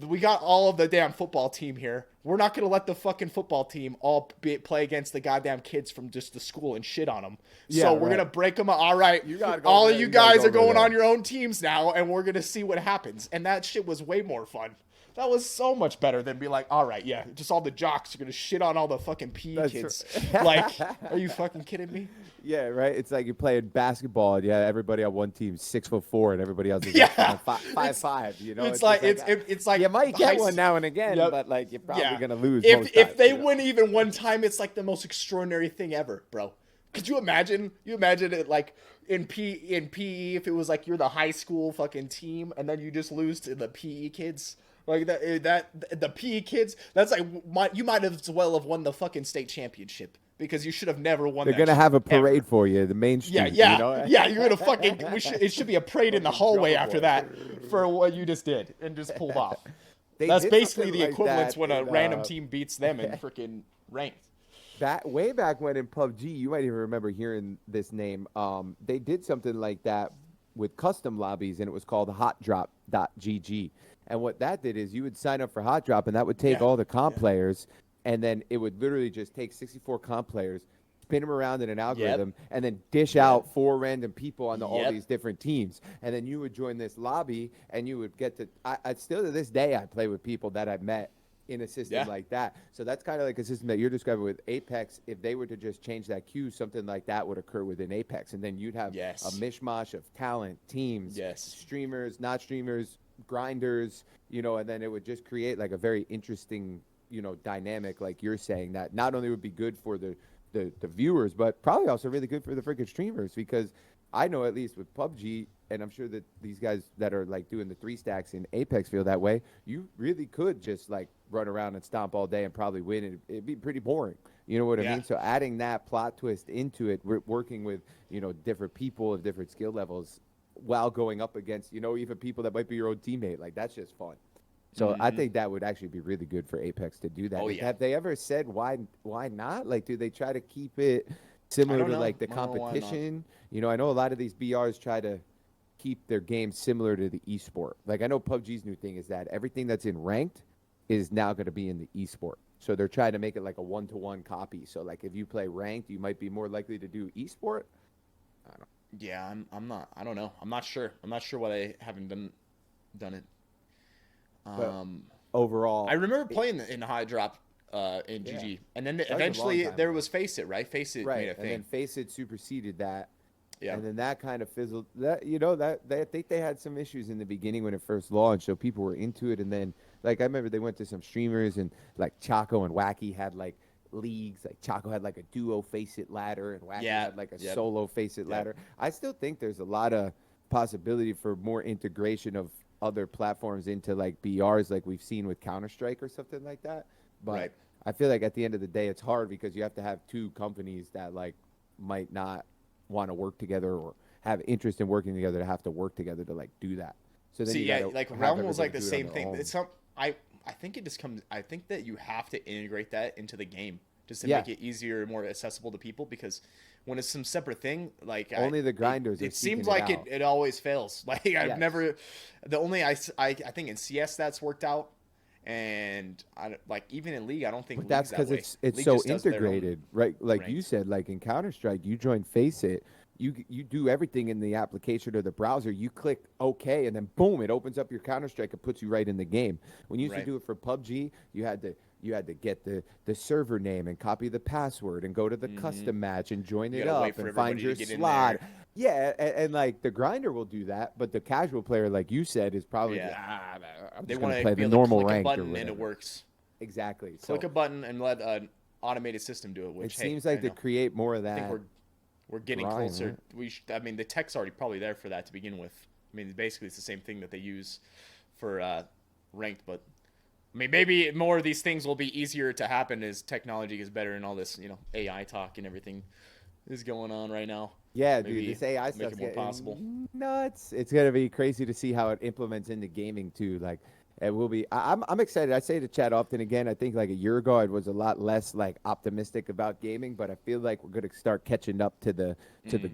we got all of the damn football team here. We're not going to let the fucking football team all play against the goddamn kids from just the school and shit on them. So we're going to break them up. All right, all of you guys are going on your own teams now, and we're going to see what happens. And that shit was way more fun. That was so much better than be like, all right, yeah, just all the jocks are gonna shit on all the fucking PE That's kids. right. Like, are you fucking kidding me? Yeah, right. It's like you're playing basketball. And yeah, everybody on one team 6'4", and everybody else is Yeah, like five, it's 5'5". You know, it's like just it's like you might high get one now and again, Yep. but like you're probably Yeah. gonna lose If most if times, they you know? win even one time, it's like the most extraordinary thing ever, bro. Could you imagine? You imagine it like in PE if it was like you're the high school fucking team and then you just lose to the PE kids. Like that the PE kids, that's like you might as well have won the fucking state championship because you should have never won. They're that gonna shit, have a ever. parade for you, the main Yeah, street. yeah, You know? yeah. You're gonna fucking. It should be a parade in the Fucking hallway drummer after boy. that for what you just did and just pulled off. They That's did basically something the like equivalent that when a in, random team beats them in freaking ranked. Way back when in PUBG, you might even remember hearing this name. They did something like that with custom lobbies, and it was called hotdrop.gg. And what that did is you would sign up for Hot Drop, and that would take Yeah, all the comp yeah. players, and then it would literally just take 64 comp players, spin them around in an algorithm, and then dish out 4 random people on all Yep. these different teams. And then you would join this lobby, and you would get to. I still to this day I play with people that I've met in a system Yeah. like that. So that's kind of like a system that you're describing with Apex. If they were to just change that queue, something like that would occur within Apex. And then you'd have Yes. a mishmash of talent, teams, Yes. streamers, not streamers, grinders, you know, and then it would just create like a very interesting, you know, dynamic, like you're saying, that not only would be good for the viewers, but probably also really good for the freaking streamers, because I know at least with PUBG, and I'm sure that these guys that are like doing the 3 stacks in Apex feel that way. You really could just like run around and stomp all day and probably win, and it'd be pretty boring. You know what I Yeah. mean? So adding that plot twist into it, working with, you know, different people of different skill levels while going up against, you know, even people that might be your own teammate, like that's just fun. So I think that would actually be really good for Apex to do that. Oh, yeah. Have they ever said why not? Like, do they try to keep it similar don't to know. like the I don't know why not. competition? You know, I know a lot of these BRs try to keep their games similar to the esport. Like I know PUBG's new thing is that everything that's in ranked is now going to be in the esport. So they're trying to make it like a 1-to-1 copy. So like if you play ranked, you might be more likely to do esport. Yeah, I'm not. I don't know. I'm not sure. I'm not sure why they haven't done it. But overall, I remember playing in High Drop in Yeah. GG, and then was a long eventually time there ago. was Face It, right? Face It right, made a and thing. then Face It superseded that. Yeah. And then that kind of fizzled. That, you know, that I think they had some issues in the beginning when it first launched, so people were into it. And then, like, I remember they went to some streamers, and like Chaco and Wacky had like leagues. Like Chaco had like a duo Face It ladder, and Wacky Yeah, had like a yep. solo Face It Yep. ladder. I still think there's a lot of possibility for more integration of other platforms into like BRs, like we've seen with Counter-Strike or something like that. But Right. I feel like at the end of the day, it's hard because you have to have 2 companies that like might not want to work together or have interest in working together to have to work together to like do that. So then See, you yeah, gotta like have Realm was like the everybody do it same on their thing. own. It's some I think it just comes. I think that you have to integrate that into the game just to Yeah. make it easier and more accessible to people. Because when it's some separate thing, like Only the grinders are it seeking seems it like out. it always fails. Like I've Yes. never. The only I think in CS that's worked out, and like even in League I don't think. But that's because because it's so integrated, right? Like you ranked. said, like in Counter Strike, you join Face It, you do everything in the application or the browser. You click OK, and then boom, it opens up your Counter Strike and puts you right in the game. When you used Right. to do it for PUBG, you had to get the server name and copy the password and go to the custom match and join You it gotta wait up for and find everybody your to get in slot. there. Yeah, and like the grinder will do that, but the casual player, like you said, is probably Yeah. I'm They just want gonna to play be the able to normal click a ranked or button and it whatever. works. Exactly. Click So a button and let an automated system do it. it Which hey, seems like I to know. create more of I that. think we're getting grind, closer. right? I mean, the tech's already probably there for that to begin with. I mean, basically it's the same thing that they use for ranked, but I mean, maybe more of these things will be easier to happen as technology gets better and all this, AI talk and everything is going on right now. Yeah, Maybe dude, this AI make stuff's it more getting possible. nuts. It's gonna be crazy to see how it implements into gaming too. Like, it will be. I'm excited. I say to chat often again. I think like a year ago, I was a lot less like optimistic about gaming, but I feel like we're gonna start catching up to the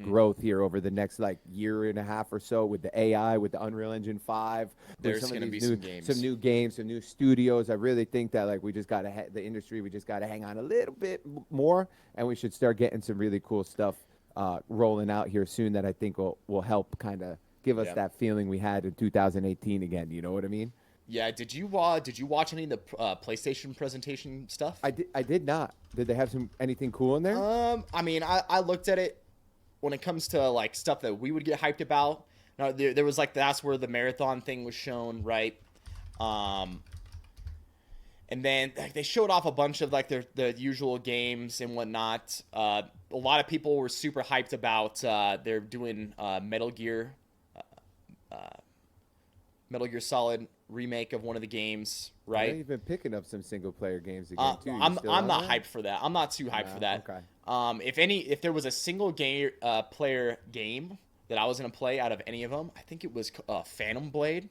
growth here over the next like year and a half or so with the AI, with the Unreal Engine 5. With There's some of gonna these be new, some games. some new games, some new studios. I really think that like we just gotta the industry. We just gotta hang on a little bit more, and we should start getting some really cool stuff rolling out here soon that I think will help kind of give us Yeah. that feeling we had in 2018 again. You know what I mean? Yeah, did you watch any of the PlayStation presentation stuff? I did not. Did they have anything cool in there? I mean, I looked at it when it comes to like stuff that we would get hyped about. Now there was like that's where the marathon thing was shown, right? And then like, they showed off a bunch of like the usual games and whatnot. A lot of people were super hyped about they're doing Metal Gear Solid remake of one of the games, right? You've been picking up some single player games again too. I'm not hyped for that. I'm not too hyped for that. Okay. If there was a single game player game that I was gonna play out of any of them, I think it was Phantom Blade.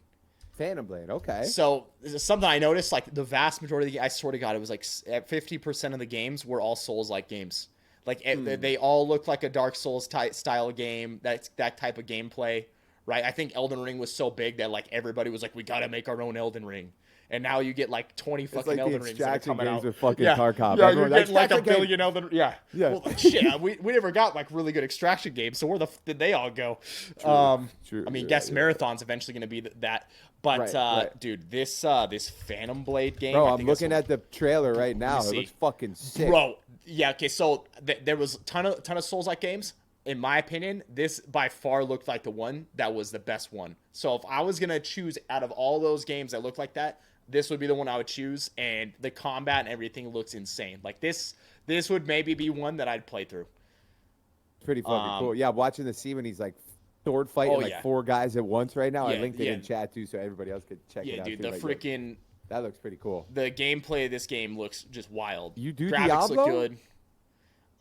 Phantom Blade, okay. So this is something I noticed. Like the vast majority of the, I swear to God, it was like 50% of the games were all Souls-like games. Like they all looked like a Dark Souls style game. That type of gameplay, right? I think Elden Ring was so big that like everybody was like, we gotta make our own Elden Ring. And now you get like 20 fucking like Elden Rings that are coming out. With fucking Tarkov. Yeah, you're getting like a billion Elden. Yeah. Yeah. Well, shit, we never got like really good extraction games. So where the did they all go? True. I mean, guess Marathon's eventually going to be that. But right. dude, this Phantom Blade game. Bro, I'm looking at the trailer right now. It looks fucking sick. Bro, yeah. Okay, so there was a ton of Souls-like games. In my opinion, this by far looked like the one that was the best one. So if I was gonna choose out of all those games that look like that, this would be the one I would choose. And the combat and everything looks insane. Like this would maybe be one that I'd play through. Pretty fucking cool. Yeah, watching the scene when he's like sword fighting four guys at once right now. I linked it in chat too, so everybody else could check it out. Yeah, dude, too. the freaking that looks pretty cool. The gameplay of this game looks just wild. You do Graphics Diablo? look good.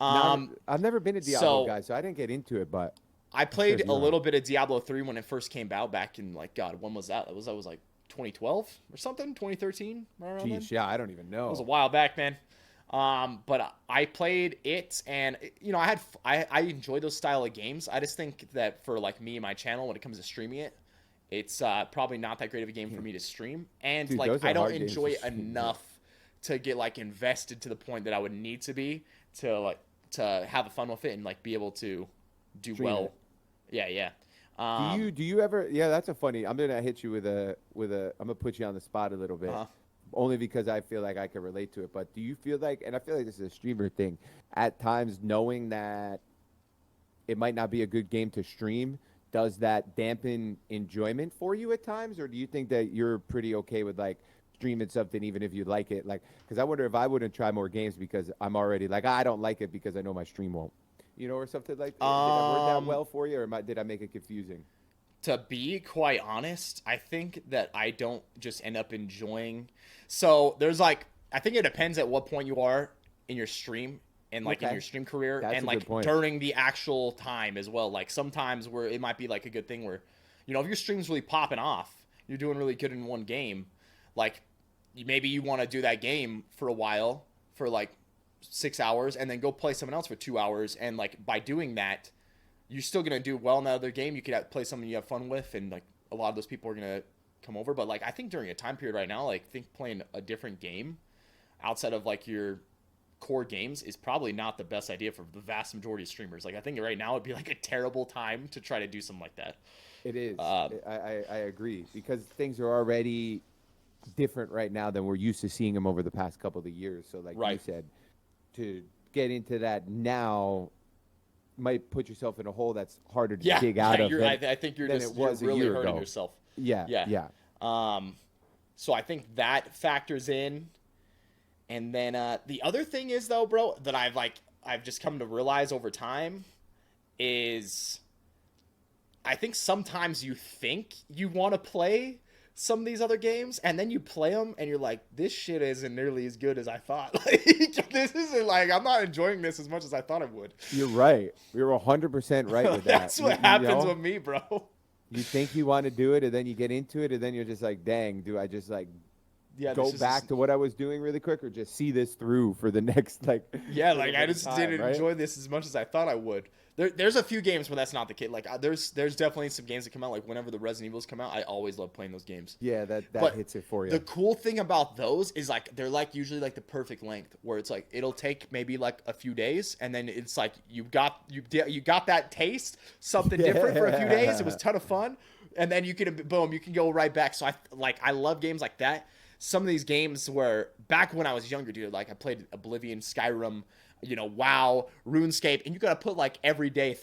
I've never been a Diablo guy, so I didn't get into it, but I played a little bit of Diablo 3 when it first came out back in like when was that? That was like 2012 or something, 2013. Jeez, yeah, I don't even know. It was a while back, man. But I played it, and you know, I enjoy those style of games. I just think that for like me and my channel, when it comes to streaming it, it's probably not that great of a game for me to stream, and Dude, like I don't enjoy it enough to get like invested to the point that I would need to be to have fun with it and like be able to do stream well. It. Yeah. Do you ever? Yeah, that's a funny. I'm gonna hit you with a. I'm gonna put you on the spot a little bit, only because I feel like I can relate to it. But do you feel like, and I feel like this is a streamer thing, at times knowing that it might not be a good game to stream, does that dampen enjoyment for you at times, or do you think that you're pretty okay with like streaming something even if you like it? Like, because I wonder if I wouldn't try more games because I'm already like I don't like it because I know my stream won't. You know, or something like that. Did I word that well for you, or did I make it confusing? To be quite honest, I think that I don't just end up enjoying. So there's like, I think it depends at what point you are in your stream and like in your stream career. That's and like during the actual time as well. Like sometimes where it might be like a good thing where, you know, if your stream's really popping off, you're doing really good in one game, like maybe you want to do that game for a while for like 6 hours and then go play someone else for 2 hours, and like by doing that you're still gonna do well in that other game. You could play something you have fun with, and like a lot of those people are gonna come over. But like I think during a time period right now, like playing a different game outside of like your core games is probably not the best idea for the vast majority of streamers. Like I think right now would be like a terrible time to try to do something like that. It is. I agree, because things are already different right now than we're used to seeing them over the past couple of years. So like you said, to get into that now might put yourself in a hole that's harder to dig out of. I think you're really hurting yourself. Yeah. So I think that factors in. And then the other thing is though, bro, that I've just come to realize over time is I think sometimes you think you want to play some of these other games, and then you play them and you're like, this shit isn't nearly as good as I thought. Like, this isn't like, I'm not enjoying this as much as I thought I would. You're right. You're 100% right with that. That's what happens with me, bro. You think you want to do it, and then you get into it, and then you're just like, dang, do I just like go back to what I was doing really quick, or just see this through for the next like I just didn't enjoy this as much as I thought I would. There's a few games where that's not the case. Like there's definitely some games that come out, like whenever the Resident Evils come out, I always love playing those games. Yeah, that hits it for you. The cool thing about those is like they're like usually like the perfect length, where it's like it'll take maybe like a few days, and then it's like you got that taste, something different for a few days. It was a ton of fun. and then you can boom, you can go right back. So I love games like that. Some of these games where back when I was younger, dude, like I played Oblivion, Skyrim, you know, WoW, RuneScape, and you gotta put like every day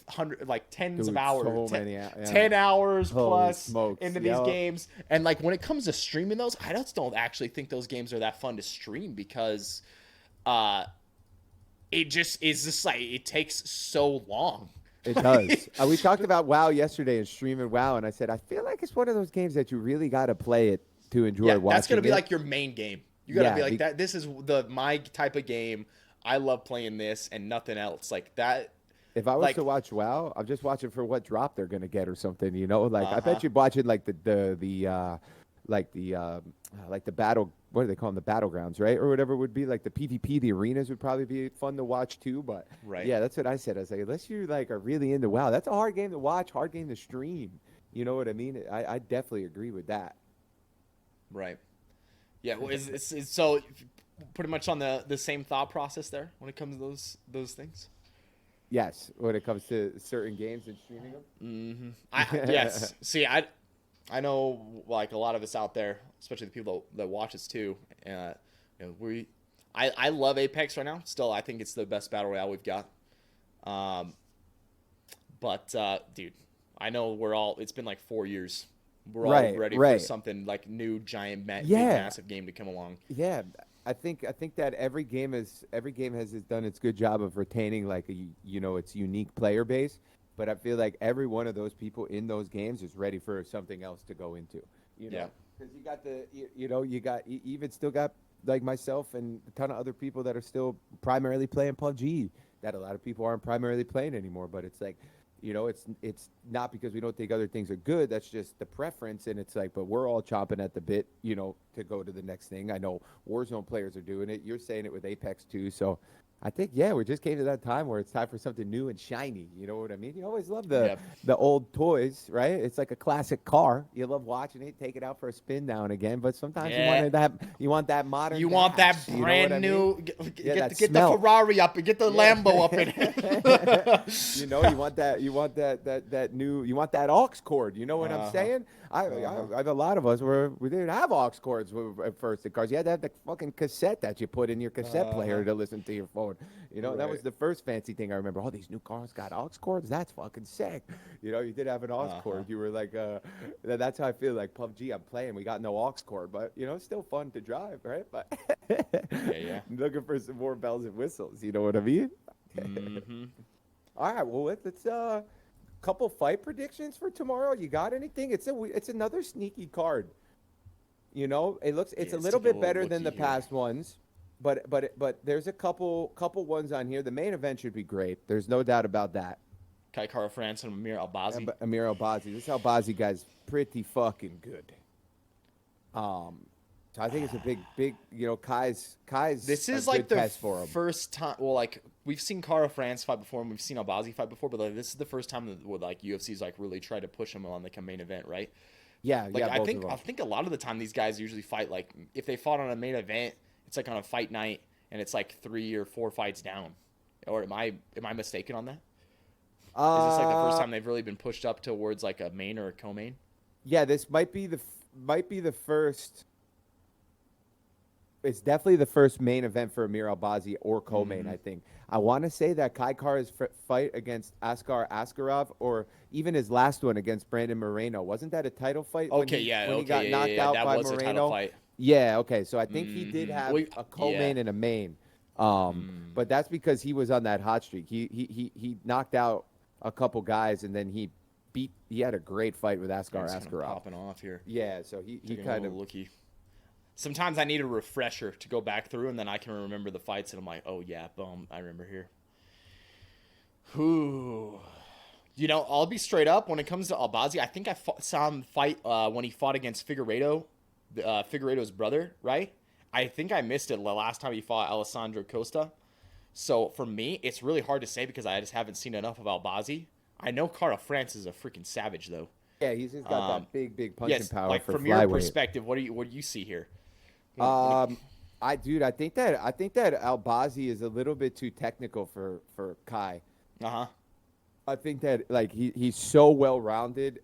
tens of Dude, hours, so many, yeah. 10 hours Holy plus smokes, into these yup. games. And like when it comes to streaming those, I just don't actually think those games are that fun to stream because it just like it takes so long. It does. We talked about WoW yesterday and streaming WoW, and I said I feel like it's one of those games that you really got to play it to enjoy Yeah, watching. that's gonna be it. like your main game. You gotta Yeah, be like that. This is my type of game. I love playing this and nothing else like that. If I was Like, to watch WoW, I'm just watching for what drop they're gonna get or something. You know, like I Uh-huh. bet you're watching like like the battle. What do they call them? The battlegrounds, right, or whatever it would be. Like the PvP, the arenas would probably be fun to watch too. But Right. yeah, that's what I said. I was like, unless you like are really into WoW, that's a hard game to watch, hard game to stream. You know what I mean? I definitely agree with that. right. Yeah. Well, it's so pretty much on the same thought process there when it comes to those things. Yes, when it comes to certain games and streaming them. Yes. See, I know like a lot of us out there, especially the people that watch us too. You know, I love Apex right now. Still, I think it's the best battle royale we've got. But dude, I know it's been like 4 years. We're all Right, ready right. for something like new, giant, big, Yeah. massive game to come along. Yeah, I think that every game has done its good job of retaining like its unique player base. But I feel like every one of those people in those games is ready for something else to go into. You know, Yeah. because you got you even still got like myself and a ton of other people that are still primarily playing PUBG that a lot of people aren't primarily playing anymore. But it's like, it's not because we don't think other things are good. That's just the preference, and it's like, but we're all chomping at the bit, to go to the next thing. I know Warzone players are doing it. You're saying it with Apex too. So I think, yeah, we just came to that time where it's time for something new and shiny. You know what I mean? You always love Yep. the old toys, right? It's like a classic car. You love watching it, take it out for a spin now and again. But sometimes Yeah. you want that modern. You want that dash, you know brand what I mean? new. Yeah, that Get the smell. Ferrari up and get the Lambo up in it. You want that new, you want that aux cord. You know what I'm saying? I a lot of us we didn't have aux cords at first in cars. You had to have the fucking cassette that you put in your cassette player to listen to your phone. That was Right. the first fancy thing I remember. Oh, these new cars got aux cords. That's fucking sick. You did have an aux cord. You were like, that's how I feel like PUBG. I'm playing. We got no aux cord, but it's still fun to drive, right? But Yeah. looking for some more bells and whistles. You know what I mean? Mm-hmm. All right, well let's couple fight predictions for tomorrow. You got anything? It's another sneaky card. It looks it's a let's little take a bit better than the lookie here. past ones, but there's a couple ones on here. The main event should be great. There's no doubt about that. Kai Kara France and Amir Albazi. Amir Albazi. This Albazi guy's pretty fucking good. So I think it's a big. Kai's. This a is like good the test for him. first time. Well, like we've seen Kara France fight before, and we've seen Albazi fight before, but like, this is the first time that like UFC's like really tried to push him on like a main event, right? Yeah, Like yeah. I both think of I them. think a lot of the time these guys usually fight like if they fought on a main event, it's like on a fight night, and it's like 3 or 4 fights down. Or am I mistaken on that? Is this like the first time they've really been pushed up towards like a main or a co-main? Yeah, this might be the first. It's definitely the first main event for Amir Albazi or co-main. I think. I want to say that Kai Kara's fight against Askar Askarov, or even his last one against Brandon Moreno, wasn't that a title fight? Okay, when he, yeah, when he okay, got yeah, knocked yeah, out that by was Moreno. a title fight. Yeah, okay. So I think he did have Well, a co-main and a main. But that's because he was on that hot streak. He knocked out a couple guys, and then he had a great fight with Askar It's kinda Askarov. popping off here. Yeah, so he Taking a kind of little looky. Sometimes I need a refresher to go back through, and then I can remember the fights, and I'm like, oh yeah, boom, I remember here. Whew. I'll be straight up when it comes to Albazi. I think I saw him fight when he fought against Figueiredo, Figueiredo's brother, right? I think I missed it the last time he fought Alessandro Costa. So for me, it's really hard to say because I just haven't seen enough of Albazi. I know Carl France is a freaking savage, though. yeah, he's just got that big punching Yes, power like for from your flyweight. perspective, what do you see here? I think that Albazi is a little bit too technical for Kai. Uh huh. I think that like he's so well rounded.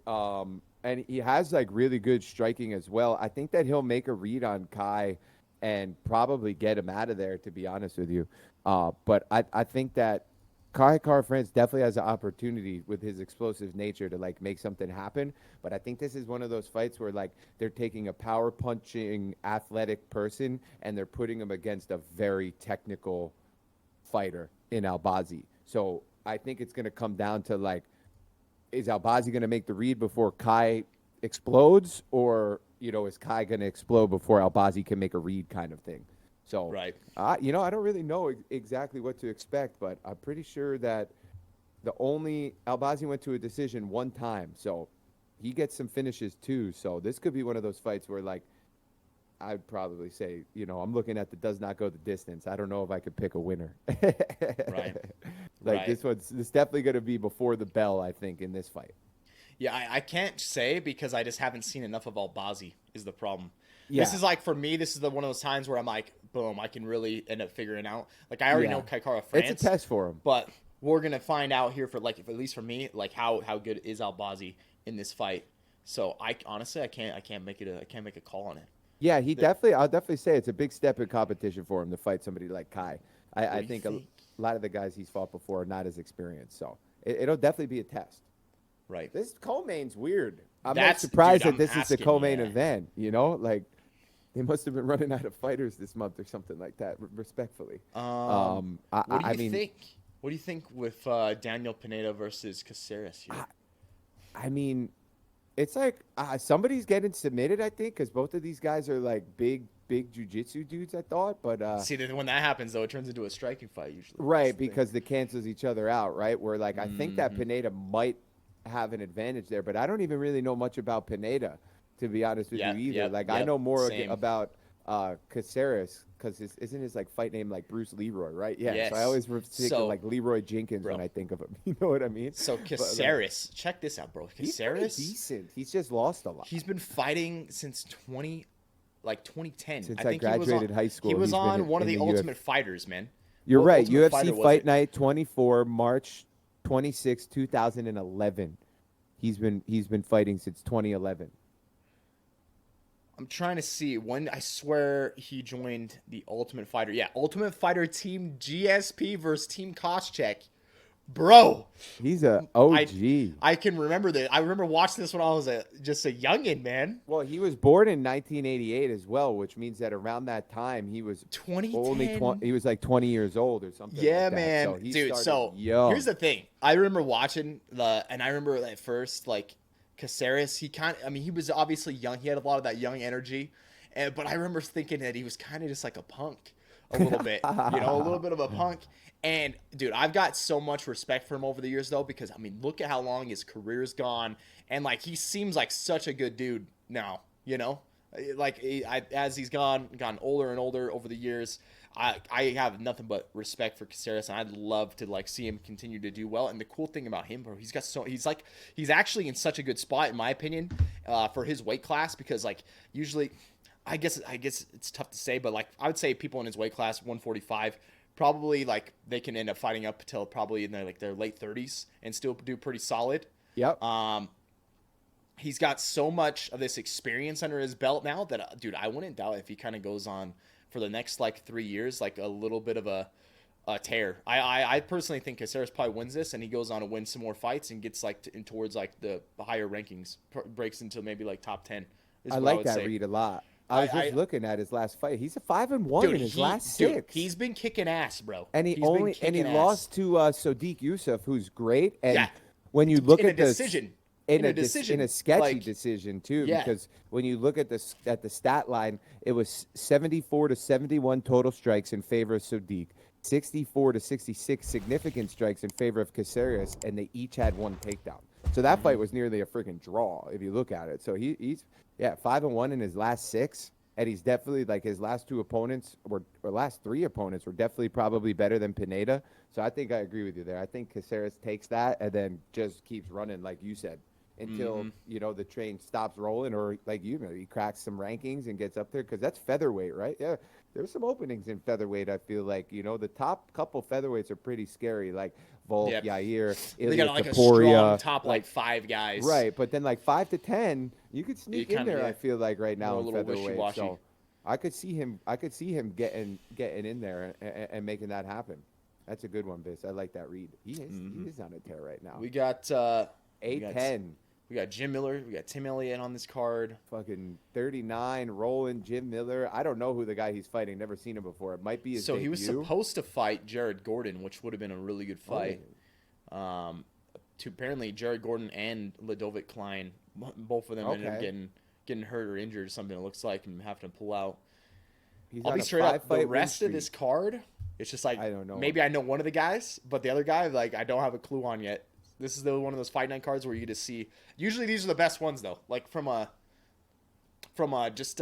And he has like really good striking as well. I think that he'll make a read on Kai and probably get him out of there, to be honest with you. But I think that Kai Car France definitely has an opportunity with his explosive nature to like make something happen. But I think this is one of those fights where like they're taking a power punching athletic person and they're putting him against a very technical fighter in Albazi. So I think it's going to come down to like, is Albazi going to make the read before Kai explodes, or is Kai going to explode before Albazi can make a read, kind of thing. So, Right. I don't really know exactly what to expect, but I'm pretty sure that Albazi went to a decision one time, so he gets some finishes too. So this could be one of those fights where like I'd probably say, I'm looking at the does not go the distance. I don't know if I could pick a winner. Right. Like Right. this definitely going to be before the bell, I think, in this fight. Yeah, I can't say because I just haven't seen enough of Albazi is the problem. Yeah. This is like, for me, this is one of those times where I'm like, boom, I can really end up figuring out. Like, I already know Kaikara France. It's a test for him. But we're going to find out here for, like, at least for me, like, how good is Albazi in this fight. So, honestly, I can't make a call on it. Yeah, I'll definitely say it's a big step in competition for him to fight somebody like Kai. I think a lot of the guys he's fought before are not as experienced. So, it'll definitely be a test. Right. This co-main's weird. I'm not That's- surprised dude, that this I'm is the asking, co-main yeah. event, Like, they must have been running out of fighters this month or something like that, respectfully. What do you mean, think? What do you think with Daniel Pineda versus Caceres here? I mean, it's like somebody's getting submitted, I think, because both of these guys are like big jiu-jitsu dudes, I thought. But See, when that happens, though, it turns into a striking fight usually. right, That's the thing. because they cancels each other out, right? Where like I think that Mm-hmm. Pineda might have an advantage there, but I don't even really know much about Pineda, to be honest with you either. I know more same. about Caceres, because isn't his like fight name like Bruce Leroy, right? Yeah. Yes. So I always think So- of like Leroy Jenkins Bro. when I think of him. You know what I mean? So But, Caceres, check this out, bro. he's pretty Caceres, decent. He's just lost a lot. he's been fighting since 2010. Since I I think he was graduated on, high school, He was he's been on in- one of in the the Ultimate Fighters, man. You're What right. Ultimate Fighter UFC was Fight it? Night 24, March 26, 2011. He's been fighting since 2011. I'm trying to see when. I swear he joined the Ultimate Fighter. Yeah, Ultimate Fighter Team GSP versus Team Koscheck. Bro, He's a OG. I can remember that. I remember watching this when I was just a youngin', man. Well, he was born in 1988 as well, which means that around that time he was 2010. only 20, he was like 20 years old or something. Yeah, like that. man. So he Dude, started so young. here's the thing. I remember watching and I remember at first, like, Caceres, he was obviously young. He had a lot of that young energy. But I remember thinking that he was kind of just like a punk a little bit, a little bit of a punk. And, dude, I've got so much respect for him over the years, though, because, look at how long his career's gone. And, like, he seems like such a good dude now, Like, as he's gotten older and older over the years, I have nothing but respect for Caceres, and I'd love to, like, see him continue to do well. And the cool thing about him, bro, he's actually in such a good spot, in my opinion, for his weight class, because, like, usually, I guess it's tough to say, but, like, I would say people in his weight class, 145, probably, like, they can end up fighting up until probably in their late 30s and still do pretty solid. Yep. He's got so much of this experience under his belt now that, dude, I wouldn't doubt if he kind of goes on for the next, like, 3 years, like, a little bit of a tear. I personally think Caceres probably wins this, and he goes on to win some more fights and gets, like, towards, like, the higher rankings, breaks into maybe, like, top 10. I like that read a lot. I was just looking at his last fight. He's a 5-1 in his last 6. He's been kicking ass, bro. And he lost to Sodiq Yusuff, who's great. And Yeah. when you look In a at the decision. in a decision, sketchy like, decision too, yeah. because when you look at the stat line, it was 74 to 71 total strikes in favor of Sodiq, 64 to 66 significant strikes in favor of Caceres, and they each had 1 takedown. So that fight was nearly a freaking draw if you look at it. So he's 5-1 in his last 6, and he's definitely, like, his last 2 opponents or last 3 opponents were definitely probably better than Pineda. So I think I agree with you there. I think Caceres takes that and then just keeps running, like you said. until you know the train stops rolling, or like he cracks some rankings and gets up there, because that's featherweight, right? Yeah, there's some openings in featherweight. I feel like, you know, the top couple featherweights are pretty scary, like Volk, Yair, They got like Topuria, a strong top like 5 guys, right? But then like 5 to 10, you could sneak in there. I feel like right now in featherweight, so I could see him getting in there and making that happen. That's a good one, Viss. I like that read. He is on a tear right now. We got 8-10. We got Jim Miller. We got Tim Elliott on this card. Fucking 39, rolling Jim Miller. I don't know who the guy he's fighting. Never seen him before. It might be his debut. He was supposed to fight Jared Gordon, which would have been a really good fight. Apparently Jared Gordon and Ludovic Klein, both of them ended up getting hurt or injured or something, it looks like, and having to pull out. I'll be straight up. The rest of this card, it's just like, I don't know. Maybe I know one of the guys, but the other guy, like, I don't have a clue on yet. This is one of those fight night cards where you just see. Usually these are the best ones though. Like from a just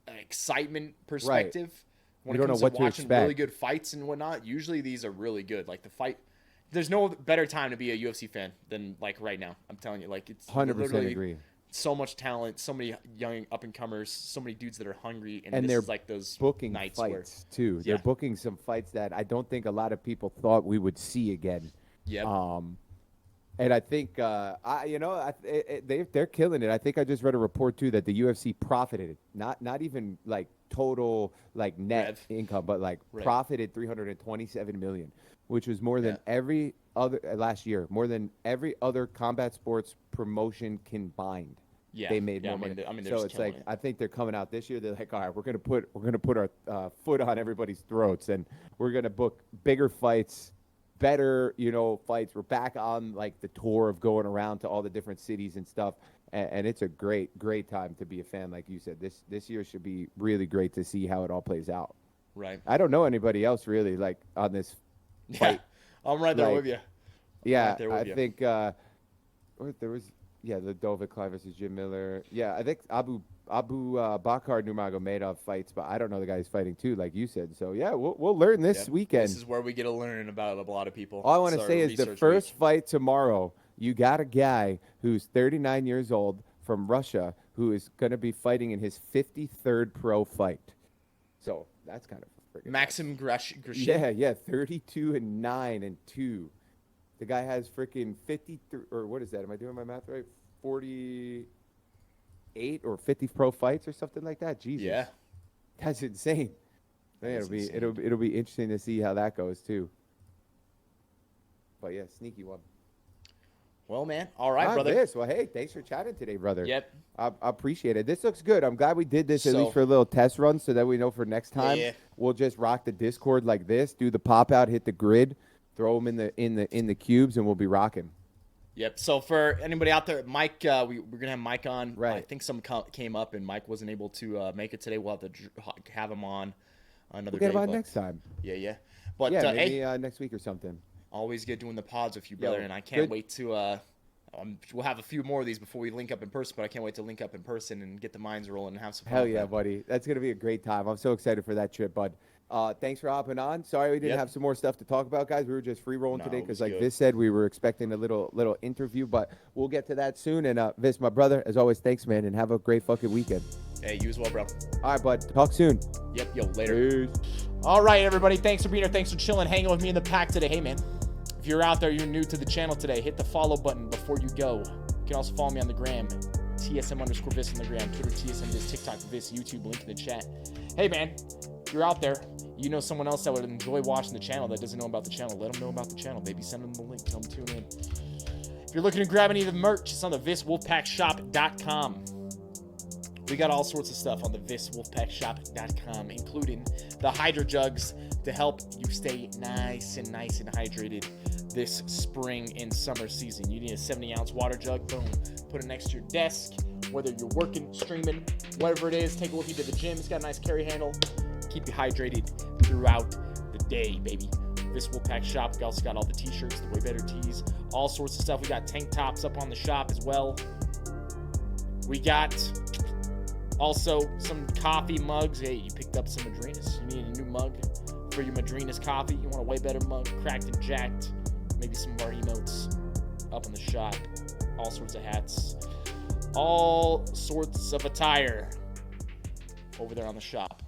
excitement perspective. Right. When it comes to watching really good fights and whatnot, usually these are really good. Like the fight, there's no better time to be a UFC fan than like right now. I'm telling you, like it's 100% agree. So much talent, so many young up and comers, so many dudes that are hungry, and this is like those booking nights fights too. They're booking some fights that I don't think a lot of people thought we would see again. Yeah. And I think they're killing it. I think I just read a report too that the UFC profited, not even like total like net income, but like profited 327 million, which was more than every other last year, more than every other combat sports promotion combined. Yeah, they made more money. So it's like I think they're coming out this year. They're like, all right, we're gonna put our foot on everybody's throats, and we're gonna book bigger fights. Better, you know, fights. We're back on like the tour of going around to all the different cities and stuff, and it's a great time to be a fan. Like you said, this year should be really great to see how it all plays out. Right. I don't know anybody else really like on this fight. I'm right there with you. Yeah, I think there was Ludovic Klein versus Jim Miller. Yeah, I think Abu Bakar Nurmagomedov fights, but I don't know the guy who's fighting too, like you said. So yeah, we'll learn this weekend. This is where we get to learn about a lot of people. All I want to say is the first fight tomorrow, you got a guy who's 39 years old from Russia who is going to be fighting in his 53rd pro fight. So that's kind of freaking Maxim Grashin. Yeah, 32-9-2. The guy has freaking 53, or what is that? Am I doing my math right? 48 or 50 pro fights or something like that. Jesus. Yeah. That's insane. Man, it'll be interesting to see how that goes too. But yeah, sneaky one. Well, man. All right, brother. Viss. Well, hey, thanks for chatting today, brother. Yep. I appreciate it. This looks good. I'm glad we did this at least for a little test run so that we know for next time we'll just rock the Discord like this, do the pop out, hit the grid, throw them in the cubes, and we'll be rocking. Yep. So for anybody out there, Mike, we're gonna have Mike on. Right. I think some came up and Mike wasn't able to make it today. We'll have to have him on another day. We'll get him on next time. Yeah. But maybe next week or something. Always good doing the pods with you, brother, and I can't wait to. We'll have a few more of these before we link up in person, but I can't wait to link up in person and get the minds rolling and have some fun. Hell yeah, buddy. That's going to be a great time. I'm so excited for that trip, bud. Thanks for hopping on. Sorry we didn't have some more stuff to talk about, guys. We were just free rolling today because, like Viss said, we were expecting a little interview, but we'll get to that soon. And Viss, my brother, as always, thanks, man, and have a great fucking weekend. Hey, you as well, bro. All right, bud. Talk soon. Yep, later. Peace. All right, everybody. Thanks for being here. Thanks for chilling, hanging with me in the pack today. Hey, man, if you're out there, you're new to the channel today, hit the follow button before you go. You can also follow me on the gram, TSM_Viss on the gram, Twitter, TSMViss, TikTok, Viss, YouTube, link in the chat. Hey, man, if you're out there, you know someone else that would enjoy watching the channel that doesn't know about the channel, let them know about the channel, baby. Send them the link, tell them tune in. If you're looking to grab any of the merch, it's on the VissWolfpackShop.com. We got all sorts of stuff on the VissWolfpackShop.com, including the Hydro Jugs to help you stay nice and hydrated this spring and summer season. You need a 70-ounce water jug. Boom. Put it next to your desk. Whether you're working, streaming, whatever it is, take it with you to the gym. It's got a nice carry handle. Keep you hydrated throughout the day, baby. Viss Wolfpack Shop. We also got all the t-shirts, the Way Better tees, all sorts of stuff. We got tank tops up on the shop as well. We got also some coffee mugs. Hey, you picked up some Madrinas. You need a new mug for your Madrinas coffee. You want a Way Better mug, cracked and jacked. Maybe some of our emotes. up in the shop. All sorts of hats. All sorts of attire over there on the shop.